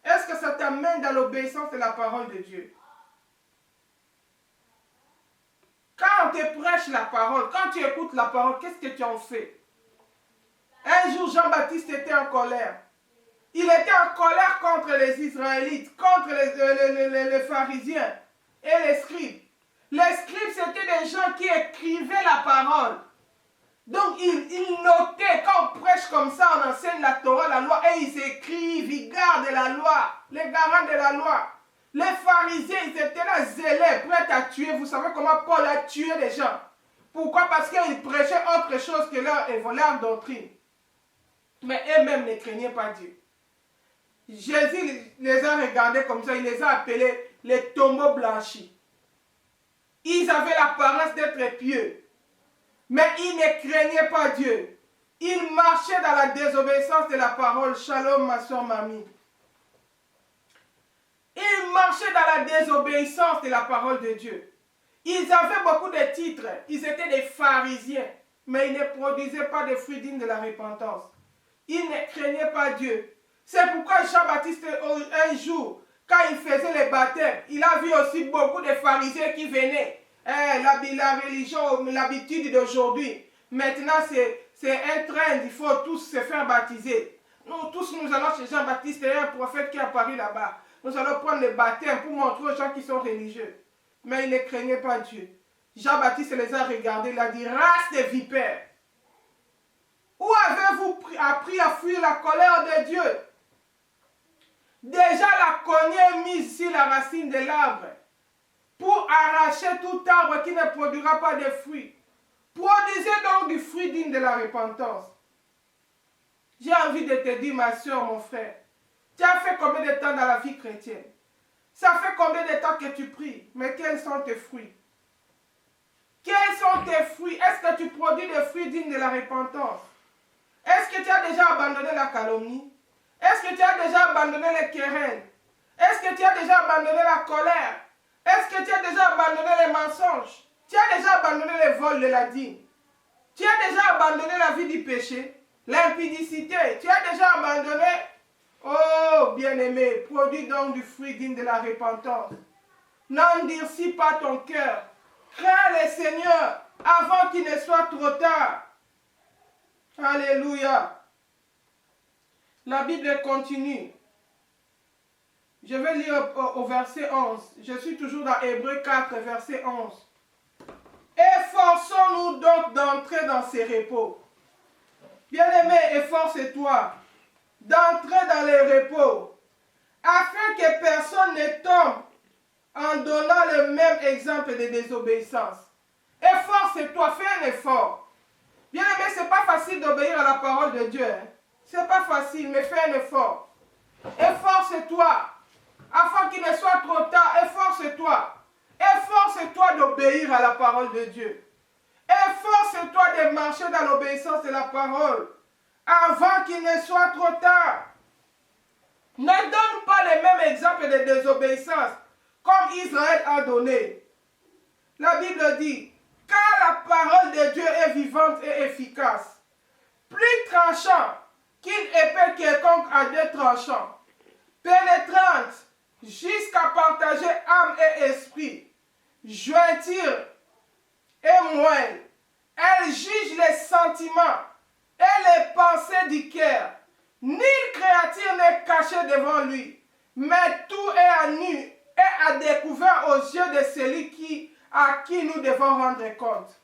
Speaker 1: Est-ce que ça t'amène dans l'obéissance de la parole de Dieu? Quand on te prêche la parole, quand tu écoutes la parole, qu'est-ce que tu en fais? Un jour, Jean-Baptiste était en colère. Il était en colère contre les Israélites, contre les pharisiens et les scribes. Les scribes, c'était des gens qui écrivaient la parole. Donc, ils notaient, quand on prêche comme ça, on enseigne la Torah, la loi, et ils écrivent, ils gardent la loi, les garants de la loi. Les pharisiens, ils étaient là zélés, prêts à tuer. Vous savez comment Paul a tué les gens? Pourquoi? Parce qu'ils prêchaient autre chose que leur doctrine. Mais eux-mêmes ne craignaient pas Dieu. Jésus les a regardés comme ça, il les a appelés les tombeaux blanchis. Ils avaient l'apparence d'être pieux, mais ils ne craignaient pas Dieu. Ils marchaient dans la désobéissance de la parole. Shalom, ma soeur Mamie. Ils marchaient dans la désobéissance de la parole de Dieu. Ils avaient beaucoup de titres. Ils étaient des pharisiens, mais ils ne produisaient pas de fruits dignes de la repentance. Ils ne craignaient pas Dieu. C'est pourquoi Jean-Baptiste, un jour, quand il faisait les baptêmes, il a vu aussi beaucoup de pharisiens qui venaient. La religion, l'habitude d'aujourd'hui. Maintenant, c'est un trend, il faut tous se faire baptiser. Nous tous, nous allons chez Jean-Baptiste, il y a un prophète qui est apparu là-bas. Nous allons prendre le baptême pour montrer aux gens qui sont religieux. Mais ils ne craignaient pas Dieu. Jean-Baptiste les a regardés, il a dit, race de vipères. Où avez-vous appris à fuir la colère de Dieu? Déjà la cognée est mise sur la racine de l'arbre pour arracher tout arbre qui ne produira pas de fruits. Produisez donc du fruit digne de la repentance. J'ai envie de te dire, ma soeur, mon frère, tu as fait combien de temps dans la vie chrétienne? Ça fait combien de temps que tu pries? Mais quels sont tes fruits? Quels sont tes fruits? Est-ce que tu produis des fruits dignes de la repentance? Est-ce que tu as déjà abandonné la calomnie? Est-ce que tu as déjà abandonné les querelles? Est-ce que tu as déjà abandonné la colère? Est-ce que tu as déjà abandonné les mensonges? Tu as déjà abandonné les vols de la dîme? Tu as déjà abandonné la vie du péché? L'impudicité? Tu as déjà abandonné? Oh, bien-aimé, produis donc du fruit digne de la repentance. N'endurcis pas ton cœur. Crains le Seigneur avant qu'il ne soit trop tard. Alléluia. La Bible continue. Je vais lire au verset 11. Je suis toujours dans Hébreux 4, verset 11. Efforçons-nous donc d'entrer dans ces repos. Bien-aimé, efforce-toi d'entrer dans les repos, afin que personne ne tombe en donnant le même exemple de désobéissance. Efforce-toi, fais un effort. Bien-aimé, ce n'est pas facile d'obéir à la parole de Dieu. Ce n'est pas facile, mais fais un effort. Efforce-toi, afin qu'il ne soit trop tard. Efforce-toi. Efforce-toi d'obéir à la parole de Dieu. Efforce-toi de marcher dans l'obéissance de la parole, avant qu'il ne soit trop tard. Ne donne pas les mêmes exemples de désobéissance, comme Israël a donné. La Bible dit, car la parole de Dieu est vivante et efficace, plus tranchant qu'une épée quelconque à deux tranchants, pénétrante jusqu'à partager âme et esprit, jointure et moelle. Elle juge les sentiments et les pensées du cœur. Nulle créature n'est cachée devant lui, mais tout est à nu et à découvert aux yeux de celui à qui nous devons rendre compte.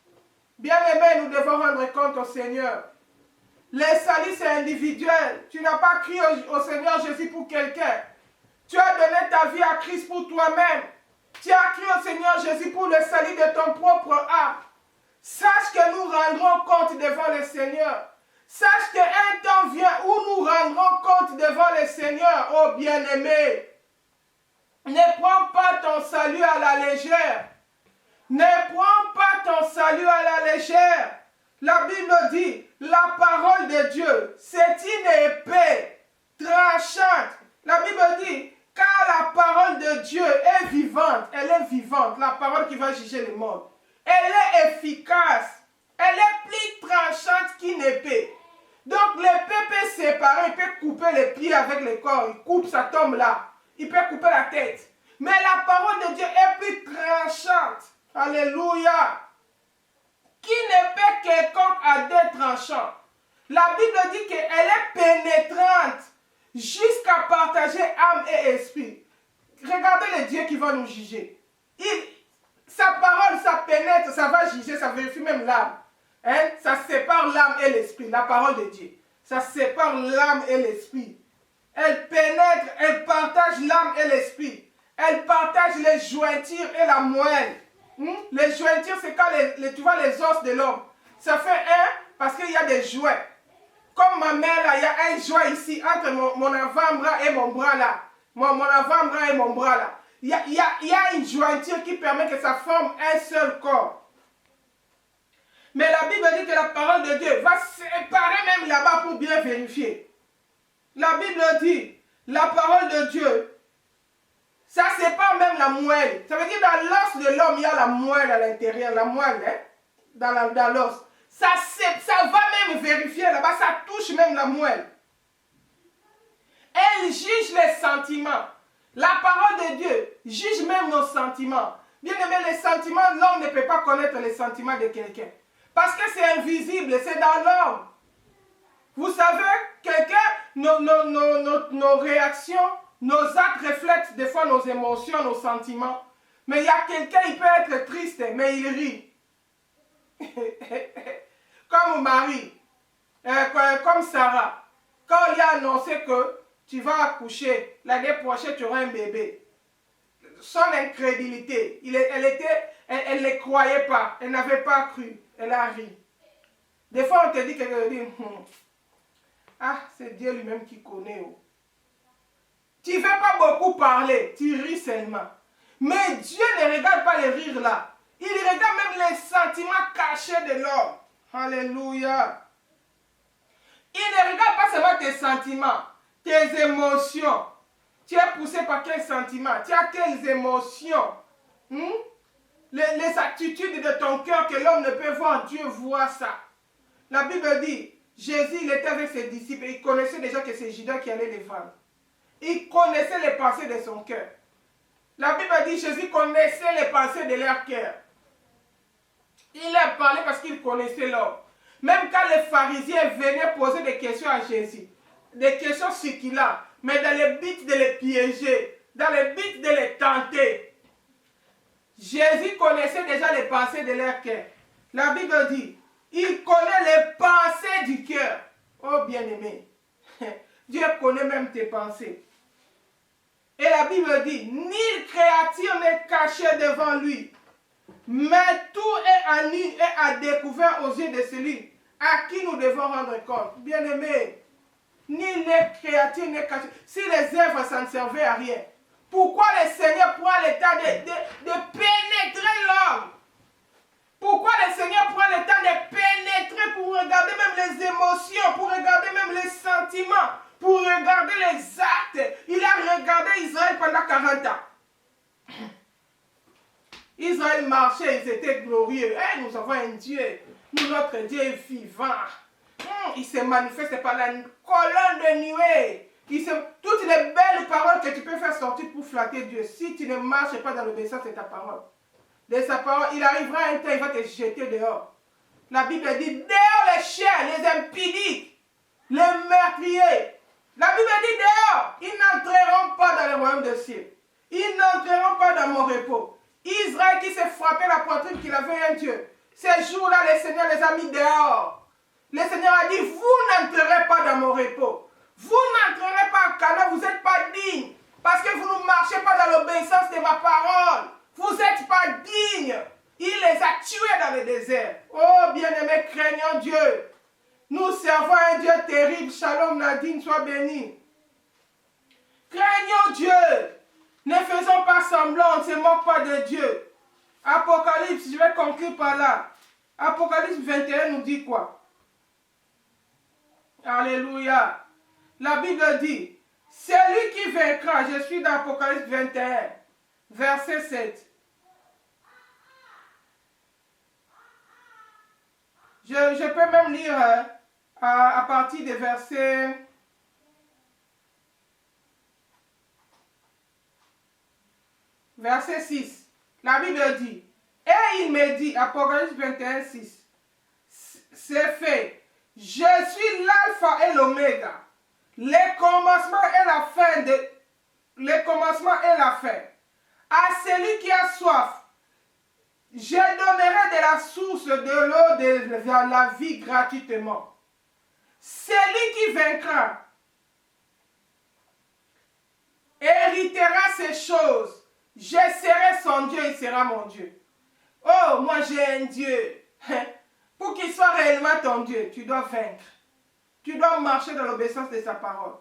Speaker 1: Bien-aimés, nous devons rendre compte au Seigneur. Le salut, c'est individuel. Tu n'as pas crié au Seigneur Jésus pour quelqu'un. Tu as donné ta vie à Christ pour toi-même. Tu as crié au Seigneur Jésus pour le salut de ton propre âme. Sache que nous rendrons compte devant le Seigneur. Sache qu'un temps vient où nous rendrons compte devant le Seigneur, oh bien-aimé. Ne prends pas ton salut à la légère. Ne prends pas ton salut à la légère. La Bible dit, la parole de Dieu, c'est une épée tranchante. La Bible dit, car la parole de Dieu est vivante. Elle est vivante, la parole qui va juger le monde. Elle est efficace. Elle est plus tranchante qu'une épée. Donc l'épée parents, il peut couper les pieds avec le corps. Il coupe, ça tombe là. Il peut couper la tête. Mais la parole de Dieu est plus tranchante. Alléluia. Qui ne peut quelconque à deux tranchants. La Bible dit qu'elle est pénétrante jusqu'à partager âme et esprit. Regardez le Dieu qui va nous juger. Sa parole, ça pénètre, ça va juger, ça vérifie même l'âme. Hein? Ça sépare l'âme et l'esprit, la parole de Dieu. Ça sépare l'âme et l'esprit. Elle pénètre, elle partage l'âme et l'esprit. Elle partage les jointures et la moelle. Les jointures, c'est quand tu vois les os de l'homme. Ça fait un parce qu'il y a des joints. Comme ma mère, là, il y a un joint ici entre mon avant-bras et mon bras là. Mon avant-bras et mon bras là. Il y a une jointure qui permet que ça forme un seul corps. Mais la Bible dit que la parole de Dieu va séparer même là-bas pour bien vérifier. La Bible dit, la parole de Dieu, ça sépare même la moelle. Ça veut dire dans l'os de l'homme, il y a la moelle à l'intérieur, la moelle, hein, dans l'os. Ça va même vérifier là-bas, ça touche même la moelle. Elle juge les sentiments. La parole de Dieu juge même nos sentiments. Bien aimé, les sentiments, l'homme ne peut pas connaître les sentiments de quelqu'un. Parce que c'est invisible, c'est dans l'homme. Vous savez, quelqu'un, nos réactions, nos actes reflètent des fois nos émotions, nos sentiments. Mais il y a quelqu'un, il peut être triste, mais il rit. Comme Marie, comme Sarah. Quand il a annoncé que tu vas accoucher, l'année prochaine tu auras un bébé. Son incrédulité, elle ne croyait pas, elle n'avait pas cru, elle a ri. Des fois on te dit que ah, c'est Dieu lui-même qui connaît. Oh. Tu ne veux pas beaucoup parler, tu ris seulement. Mais Dieu ne regarde pas les rires là. Il regarde même les sentiments cachés de l'homme. Alléluia. Il ne regarde pas seulement tes sentiments, tes émotions. Tu es poussé par quels sentiments? Tu as quelles émotions? Les attitudes de ton cœur que l'homme ne peut voir, Dieu voit ça. La Bible dit, Jésus, il était avec ses disciples et il connaissait déjà que c'est Judas qui allait les vendre. Il connaissait les pensées de son cœur. La Bible dit, Jésus connaissait les pensées de leur cœur. Il a parlé parce qu'il connaissait l'homme. Même quand les pharisiens venaient poser des questions à Jésus, des questions circulaires, mais dans le but de les piéger, dans le but de les tenter, Jésus connaissait déjà les pensées de leur cœur. La Bible dit, il connaît les pensées du cœur. Oh bien-aimé, Dieu connaît même tes pensées. Et la Bible dit, nulle créature n'est cachée devant lui, mais tout est à nu et à découvert aux yeux de celui à qui nous devons rendre compte. Bien-aimé, nulle créature n'est cachée. Si les œuvres, ça ne servait à rien, pourquoi le Seigneur prend le temps de pénétrer l'homme? Pourquoi le Seigneur prend le temps de pénétrer pour regarder même les émotions, pour regarder même les sentiments, pour regarder les actes? Il a regardé Israël pendant 40 ans. Israël marchait, ils étaient glorieux. Hey, nous avons un Dieu. Nous, notre Dieu est vivant. Il se manifeste par la colonne de nuée. Toutes les belles paroles que tu peux faire sortir pour flatter Dieu, si tu ne marches pas dans l'obéissance de ta parole, de sa parole, il arrivera un temps, il va te jeter dehors. La Bible dit, dehors les chiens, les impudiques, les meurtriers. La Bible dit dehors, ils n'entreront pas dans le royaume des cieux. Ils n'entreront pas dans mon repos. Israël qui s'est frappé la poitrine qu'il avait un Dieu. Ces jours-là, le Seigneur les a mis dehors. Le Seigneur a dit, vous n'entrerez pas dans mon repos. Vous n'entrerez pas en Canaan, vous n'êtes pas dignes. Parce que vous ne marchez pas dans l'obéissance de ma parole. Vous n'êtes pas dignes. Il les a tués dans le désert. Oh, bien-aimés, craignons Dieu. Nous servons un Dieu terrible. Shalom, Nadine, sois béni. Craignons Dieu. Ne faisons pas semblant, on ne se moque pas de Dieu. Apocalypse, je vais conclure par là. Apocalypse 21 nous dit quoi? Alléluia. La Bible dit, celui qui vaincra, je suis dans Apocalypse 21, verset 7. Je peux même lire à partir des versets verset 6. La Bible dit, et il me dit, Apocalypse 21, 6, c'est fait. Je suis l'alpha et l'oméga, le commencement et la fin le commencement et la fin. À celui qui a soif, je donnerai de la source de l'eau de la vie gratuitement. Celui qui vaincra héritera ces choses. Je serai son Dieu, il sera mon Dieu. Oh, moi j'ai un Dieu. Pour qu'il soit réellement ton Dieu, tu dois vaincre. Tu dois marcher dans l'obéissance de sa parole.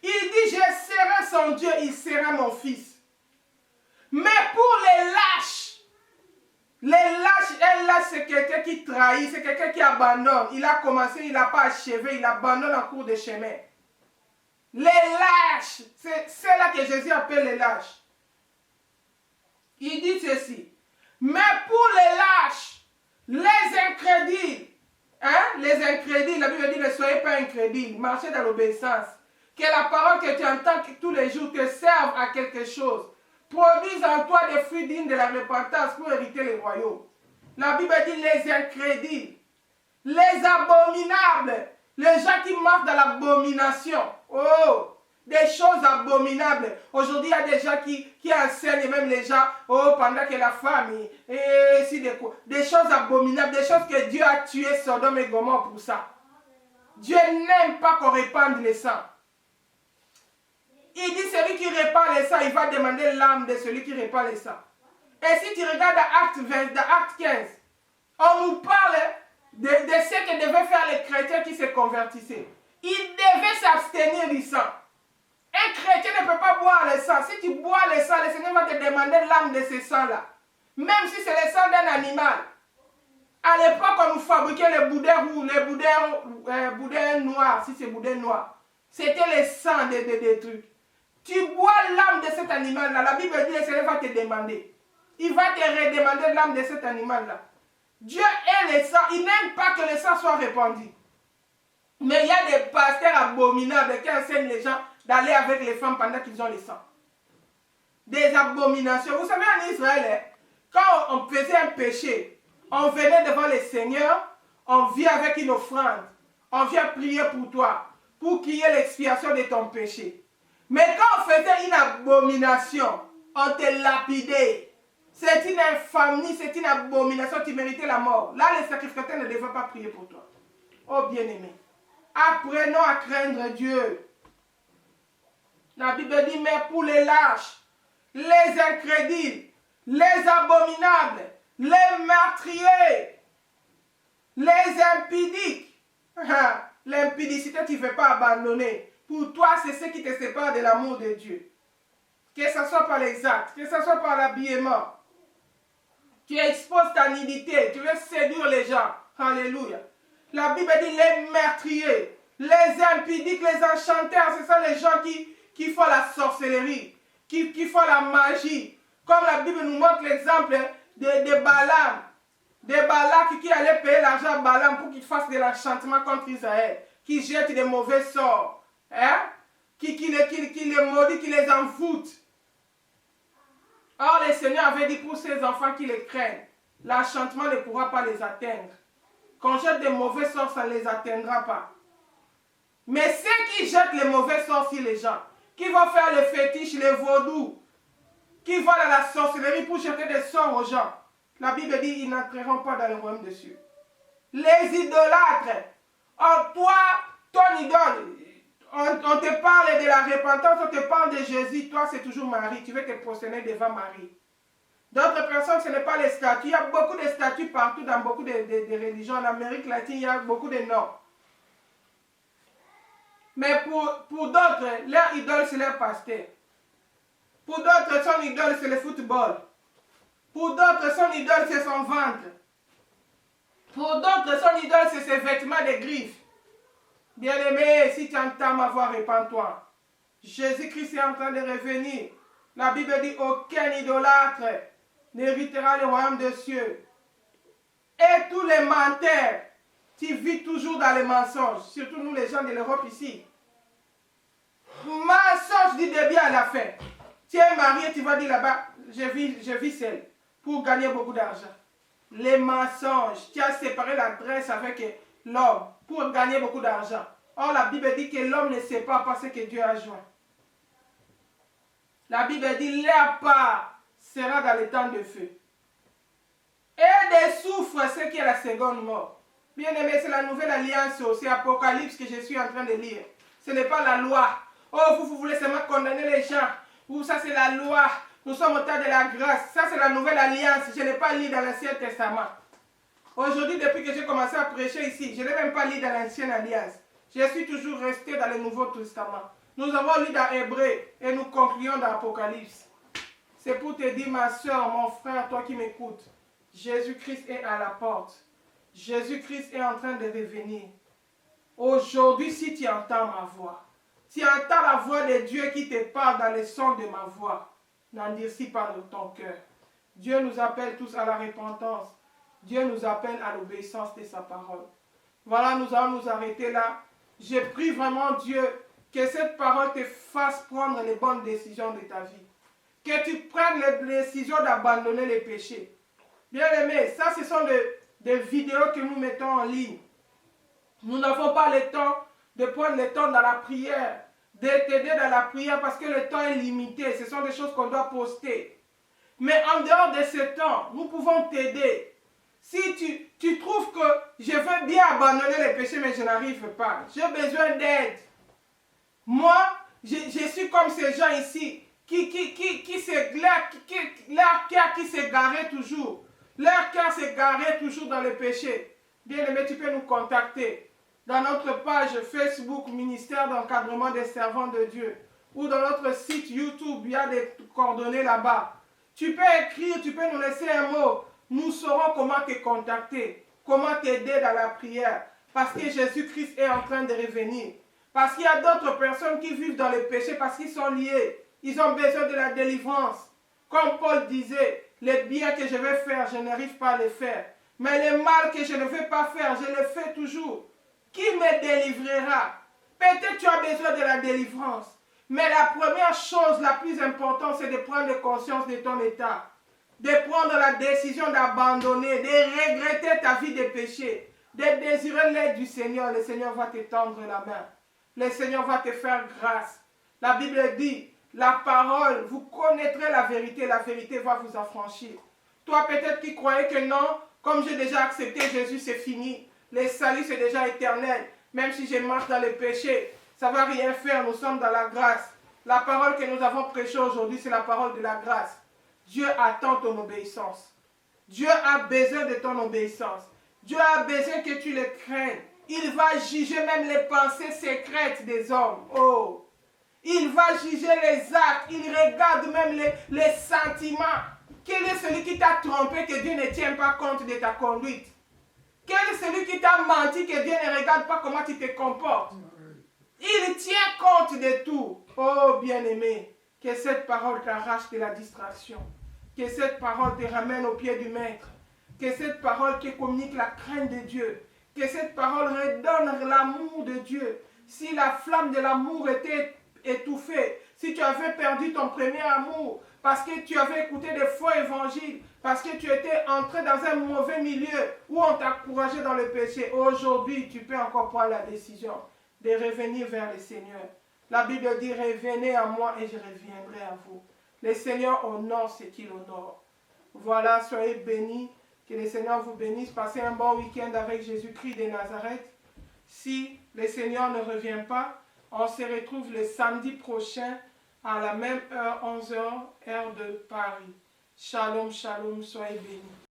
Speaker 1: Il dit, je serai son Dieu, il sera mon fils. Mais pour les lâches, c'est quelqu'un qui trahit, c'est quelqu'un qui abandonne. Il a commencé, il n'a pas achevé, il abandonne en cours de chemin. Les lâches, c'est là que Jésus appelle les lâches. Il dit ceci. Mais pour les lâches, les incrédules, les incrédules, la Bible dit ne soyez pas incrédules, marchez dans l'obéissance. Que la parole que tu entends tous les jours te serve à quelque chose. Produise en toi des fruits dignes de la repentance pour hériter le royaume. La Bible dit les incrédules, les abominables, les gens qui marchent dans l'abomination. Oh! Des choses abominables. Aujourd'hui, il y a des gens qui enseignent même les gens, oh, pendant que la femme, des choses abominables, des choses que Dieu a tué Sodome et Gomorrhe pour ça. Dieu n'aime pas qu'on répande le sang. Il dit, celui qui répand le sang, il va demander l'âme de celui qui répand le sang. Et si tu regardes dans Acte 15, on nous parle de ce que devaient faire les chrétiens qui se convertissaient. Ils devaient s'abstenir du sang. Un chrétien ne peut pas boire le sang. Si tu bois le sang, le Seigneur va te demander l'âme de ce sang-là. Même si c'est le sang d'un animal. À l'époque, on nous fabriquait les boudins rouges, les boudins noirs, si c'est boudin noir. C'était le sang des trucs. Tu bois l'âme de cet animal-là. La Bible dit, le Seigneur va te demander. Il va te redemander l'âme de cet animal-là. Dieu aime le sang. Il n'aime pas que le sang soit répandu. Mais il y a des pasteurs abominables qui enseignent les gens d'aller avec les femmes pendant qu'ils ont le sang. Des abominations. Vous savez, en Israël, quand on faisait un péché, on venait devant le Seigneur, on vient avec une offrande, on vient prier pour toi, pour qu'il y ait l'expiation de ton péché. Mais quand on faisait une abomination, on te lapidait. C'est une infamie, c'est une abomination, tu méritais la mort. Là, les sacrificateurs ne devaient pas prier pour toi. Oh bien-aimé, apprenons à craindre Dieu. La Bible dit, mais pour les lâches, les incrédules, les abominables, les meurtriers, les impudiques. L'impudicité, tu ne veux pas abandonner. Pour toi, c'est ce qui te sépare de l'amour de Dieu. Que ce soit par les actes, que ce soit par l'habillement. Tu exposes ta nudité, tu veux séduire les gens. Alléluia. La Bible dit les meurtriers, les impudiques, les enchanteurs, c'est ça les gens qui font la sorcellerie, qui font la magie. Comme la Bible nous montre l'exemple de Balaam. De Balak qui allait payer l'argent à Balaam pour qu'il fasse de l'enchantement contre Israël. Qui jette des mauvais sorts. Qui les maudit, qui les envoûte. Or, le Seigneur avait dit pour ces enfants qui les craignent, l'enchantement ne pourra pas les atteindre. Quand jette des mauvais sorts, ça ne les atteindra pas. Mais ceux qui jettent les mauvais sorts sur les gens, qui vont faire le fétiche, les vaudous, qui vont dans la sorcellerie pour jeter des sorts aux gens, la Bible dit ils n'entreront pas dans le royaume des cieux. Les idolâtres, toi, ton idole, on te parle de la repentance, on te parle de Jésus, toi c'est toujours Marie, tu veux te prosterner devant Marie. D'autres personnes, ce n'est pas les statues. Il y a beaucoup de statues partout dans beaucoup de religions. En Amérique latine, il y a beaucoup de noms. Mais pour d'autres, leur idole, c'est leur pasteur. Pour d'autres, son idole, c'est le football. Pour d'autres, son idole, c'est son ventre. Pour d'autres, son idole, c'est ses vêtements de griffes. Bien-aimé, si tu entends ma voix, répands-toi. Jésus-Christ est en train de revenir. La Bible dit, aucun idolâtre n'héritera le royaume des cieux. Et tous les menteurs, tu vis toujours dans les mensonges. Surtout nous, les gens de l'Europe ici. Mensonge du début à la fin. Tu es marié, tu vas dire là-bas, je vis seul pour gagner beaucoup d'argent. Les mensonges, tu as séparé l'adresse avec l'homme pour gagner beaucoup d'argent. Or, la Bible dit que l'homme ne sait pas parce que Dieu a joint. La Bible dit, leur part sera dans le temps de feu. Et des souffres, ce qui est la seconde mort. Bien aimé, c'est la nouvelle alliance, c'est Apocalypse que je suis en train de lire. Ce n'est pas la loi. Oh, vous voulez seulement condamner les gens. Ou ça c'est la loi. Nous sommes au temps de la grâce. Ça c'est la nouvelle alliance. Je n'ai pas lu dans l'Ancien Testament. Aujourd'hui, depuis que j'ai commencé à prêcher ici, je n'ai même pas lu dans l'Ancienne Alliance. Je suis toujours resté dans le Nouveau Testament. Nous avons lu dans Hébreu et nous concluons dans Apocalypse. C'est pour te dire, ma soeur, mon frère, toi qui m'écoutes, Jésus-Christ est à la porte. Jésus-Christ est en train de revenir. Aujourd'hui, si tu entends ma voix, tu entends la voix de Dieu qui te parle dans le son de ma voix, n'endurcis pas de ton cœur. Dieu nous appelle tous à la repentance. Dieu nous appelle à l'obéissance de sa parole. Voilà, nous allons nous arrêter là. Je prie vraiment Dieu que cette parole te fasse prendre les bonnes décisions de ta vie. Que tu prennes les décisions d'abandonner les péchés. Bien aimé, ça ce sont des vidéos que nous mettons en ligne. Nous n'avons pas le temps de prendre le temps dans la prière, de t'aider dans la prière parce que le temps est limité. Ce sont des choses qu'on doit poster. Mais en dehors de ce temps, nous pouvons t'aider. Si tu trouves que je veux bien abandonner les péchés, mais je n'arrive pas, j'ai besoin d'aide. Moi, je suis comme ces gens ici leur cœur qui s'est garé toujours. Leur cœur s'est garé toujours dans le péché. Bien aimé, tu peux nous contacter dans notre page Facebook Ministère d'encadrement des servants de Dieu ou dans notre site YouTube, il y a des coordonnées là-bas. Tu peux écrire, tu peux nous laisser un mot. Nous saurons comment te contacter, comment t'aider dans la prière. Parce que Jésus-Christ est en train de revenir. Parce qu'il y a d'autres personnes qui vivent dans le péché parce qu'ils sont liés. Ils ont besoin de la délivrance. Comme Paul disait, les biens que je vais faire, je n'arrive pas à les faire. Mais le mal que je ne veux pas faire, je le fais toujours. Qui me délivrera? Peut-être tu as besoin de la délivrance. Mais la première chose, la plus importante, c'est de prendre conscience de ton état. De prendre la décision d'abandonner, de regretter ta vie de péché. De désirer l'aide du Seigneur. Le Seigneur va te tendre la main. Le Seigneur va te faire grâce. La Bible dit, la parole, vous connaîtrez la vérité va vous affranchir. Toi peut-être qui croyais que non, comme j'ai déjà accepté Jésus, c'est fini. Le salut c'est déjà éternel. Même si je marche dans le péché, ça ne va rien faire, nous sommes dans la grâce. La parole que nous avons prêchée aujourd'hui, c'est la parole de la grâce. Dieu attend ton obéissance. Dieu a besoin de ton obéissance. Dieu a besoin que tu le craignes. Il va juger même les pensées secrètes des hommes. Oh! Il va juger les actes. Il regarde même les sentiments. Quel est celui qui t'a trompé que Dieu ne tient pas compte de ta conduite? Quel est celui qui t'a menti que Dieu ne regarde pas comment tu te comportes? Il tient compte de tout. Oh bien-aimé, que cette parole t'arrache de la distraction. Que cette parole te ramène au pied du Maître. Que cette parole te communique la crainte de Dieu. Que cette parole redonne l'amour de Dieu. Si la flamme de l'amour était étouffée, si tu avais perdu ton premier amour, parce que tu avais écouté des faux évangiles, parce que tu étais entré dans un mauvais milieu où on t'a encouragé dans le péché, aujourd'hui tu peux encore prendre la décision de revenir vers le Seigneur. La Bible dit, revenez à moi et je reviendrai à vous. Le Seigneur honore ce qu'il honore. Voilà, soyez bénis. Que le Seigneur vous bénisse. Passez un bon week-end avec Jésus-Christ de Nazareth. Si le Seigneur ne revient pas, on se retrouve le samedi prochain à la même heure, 11h, heure de Paris. Shalom, shalom, soyez bénis.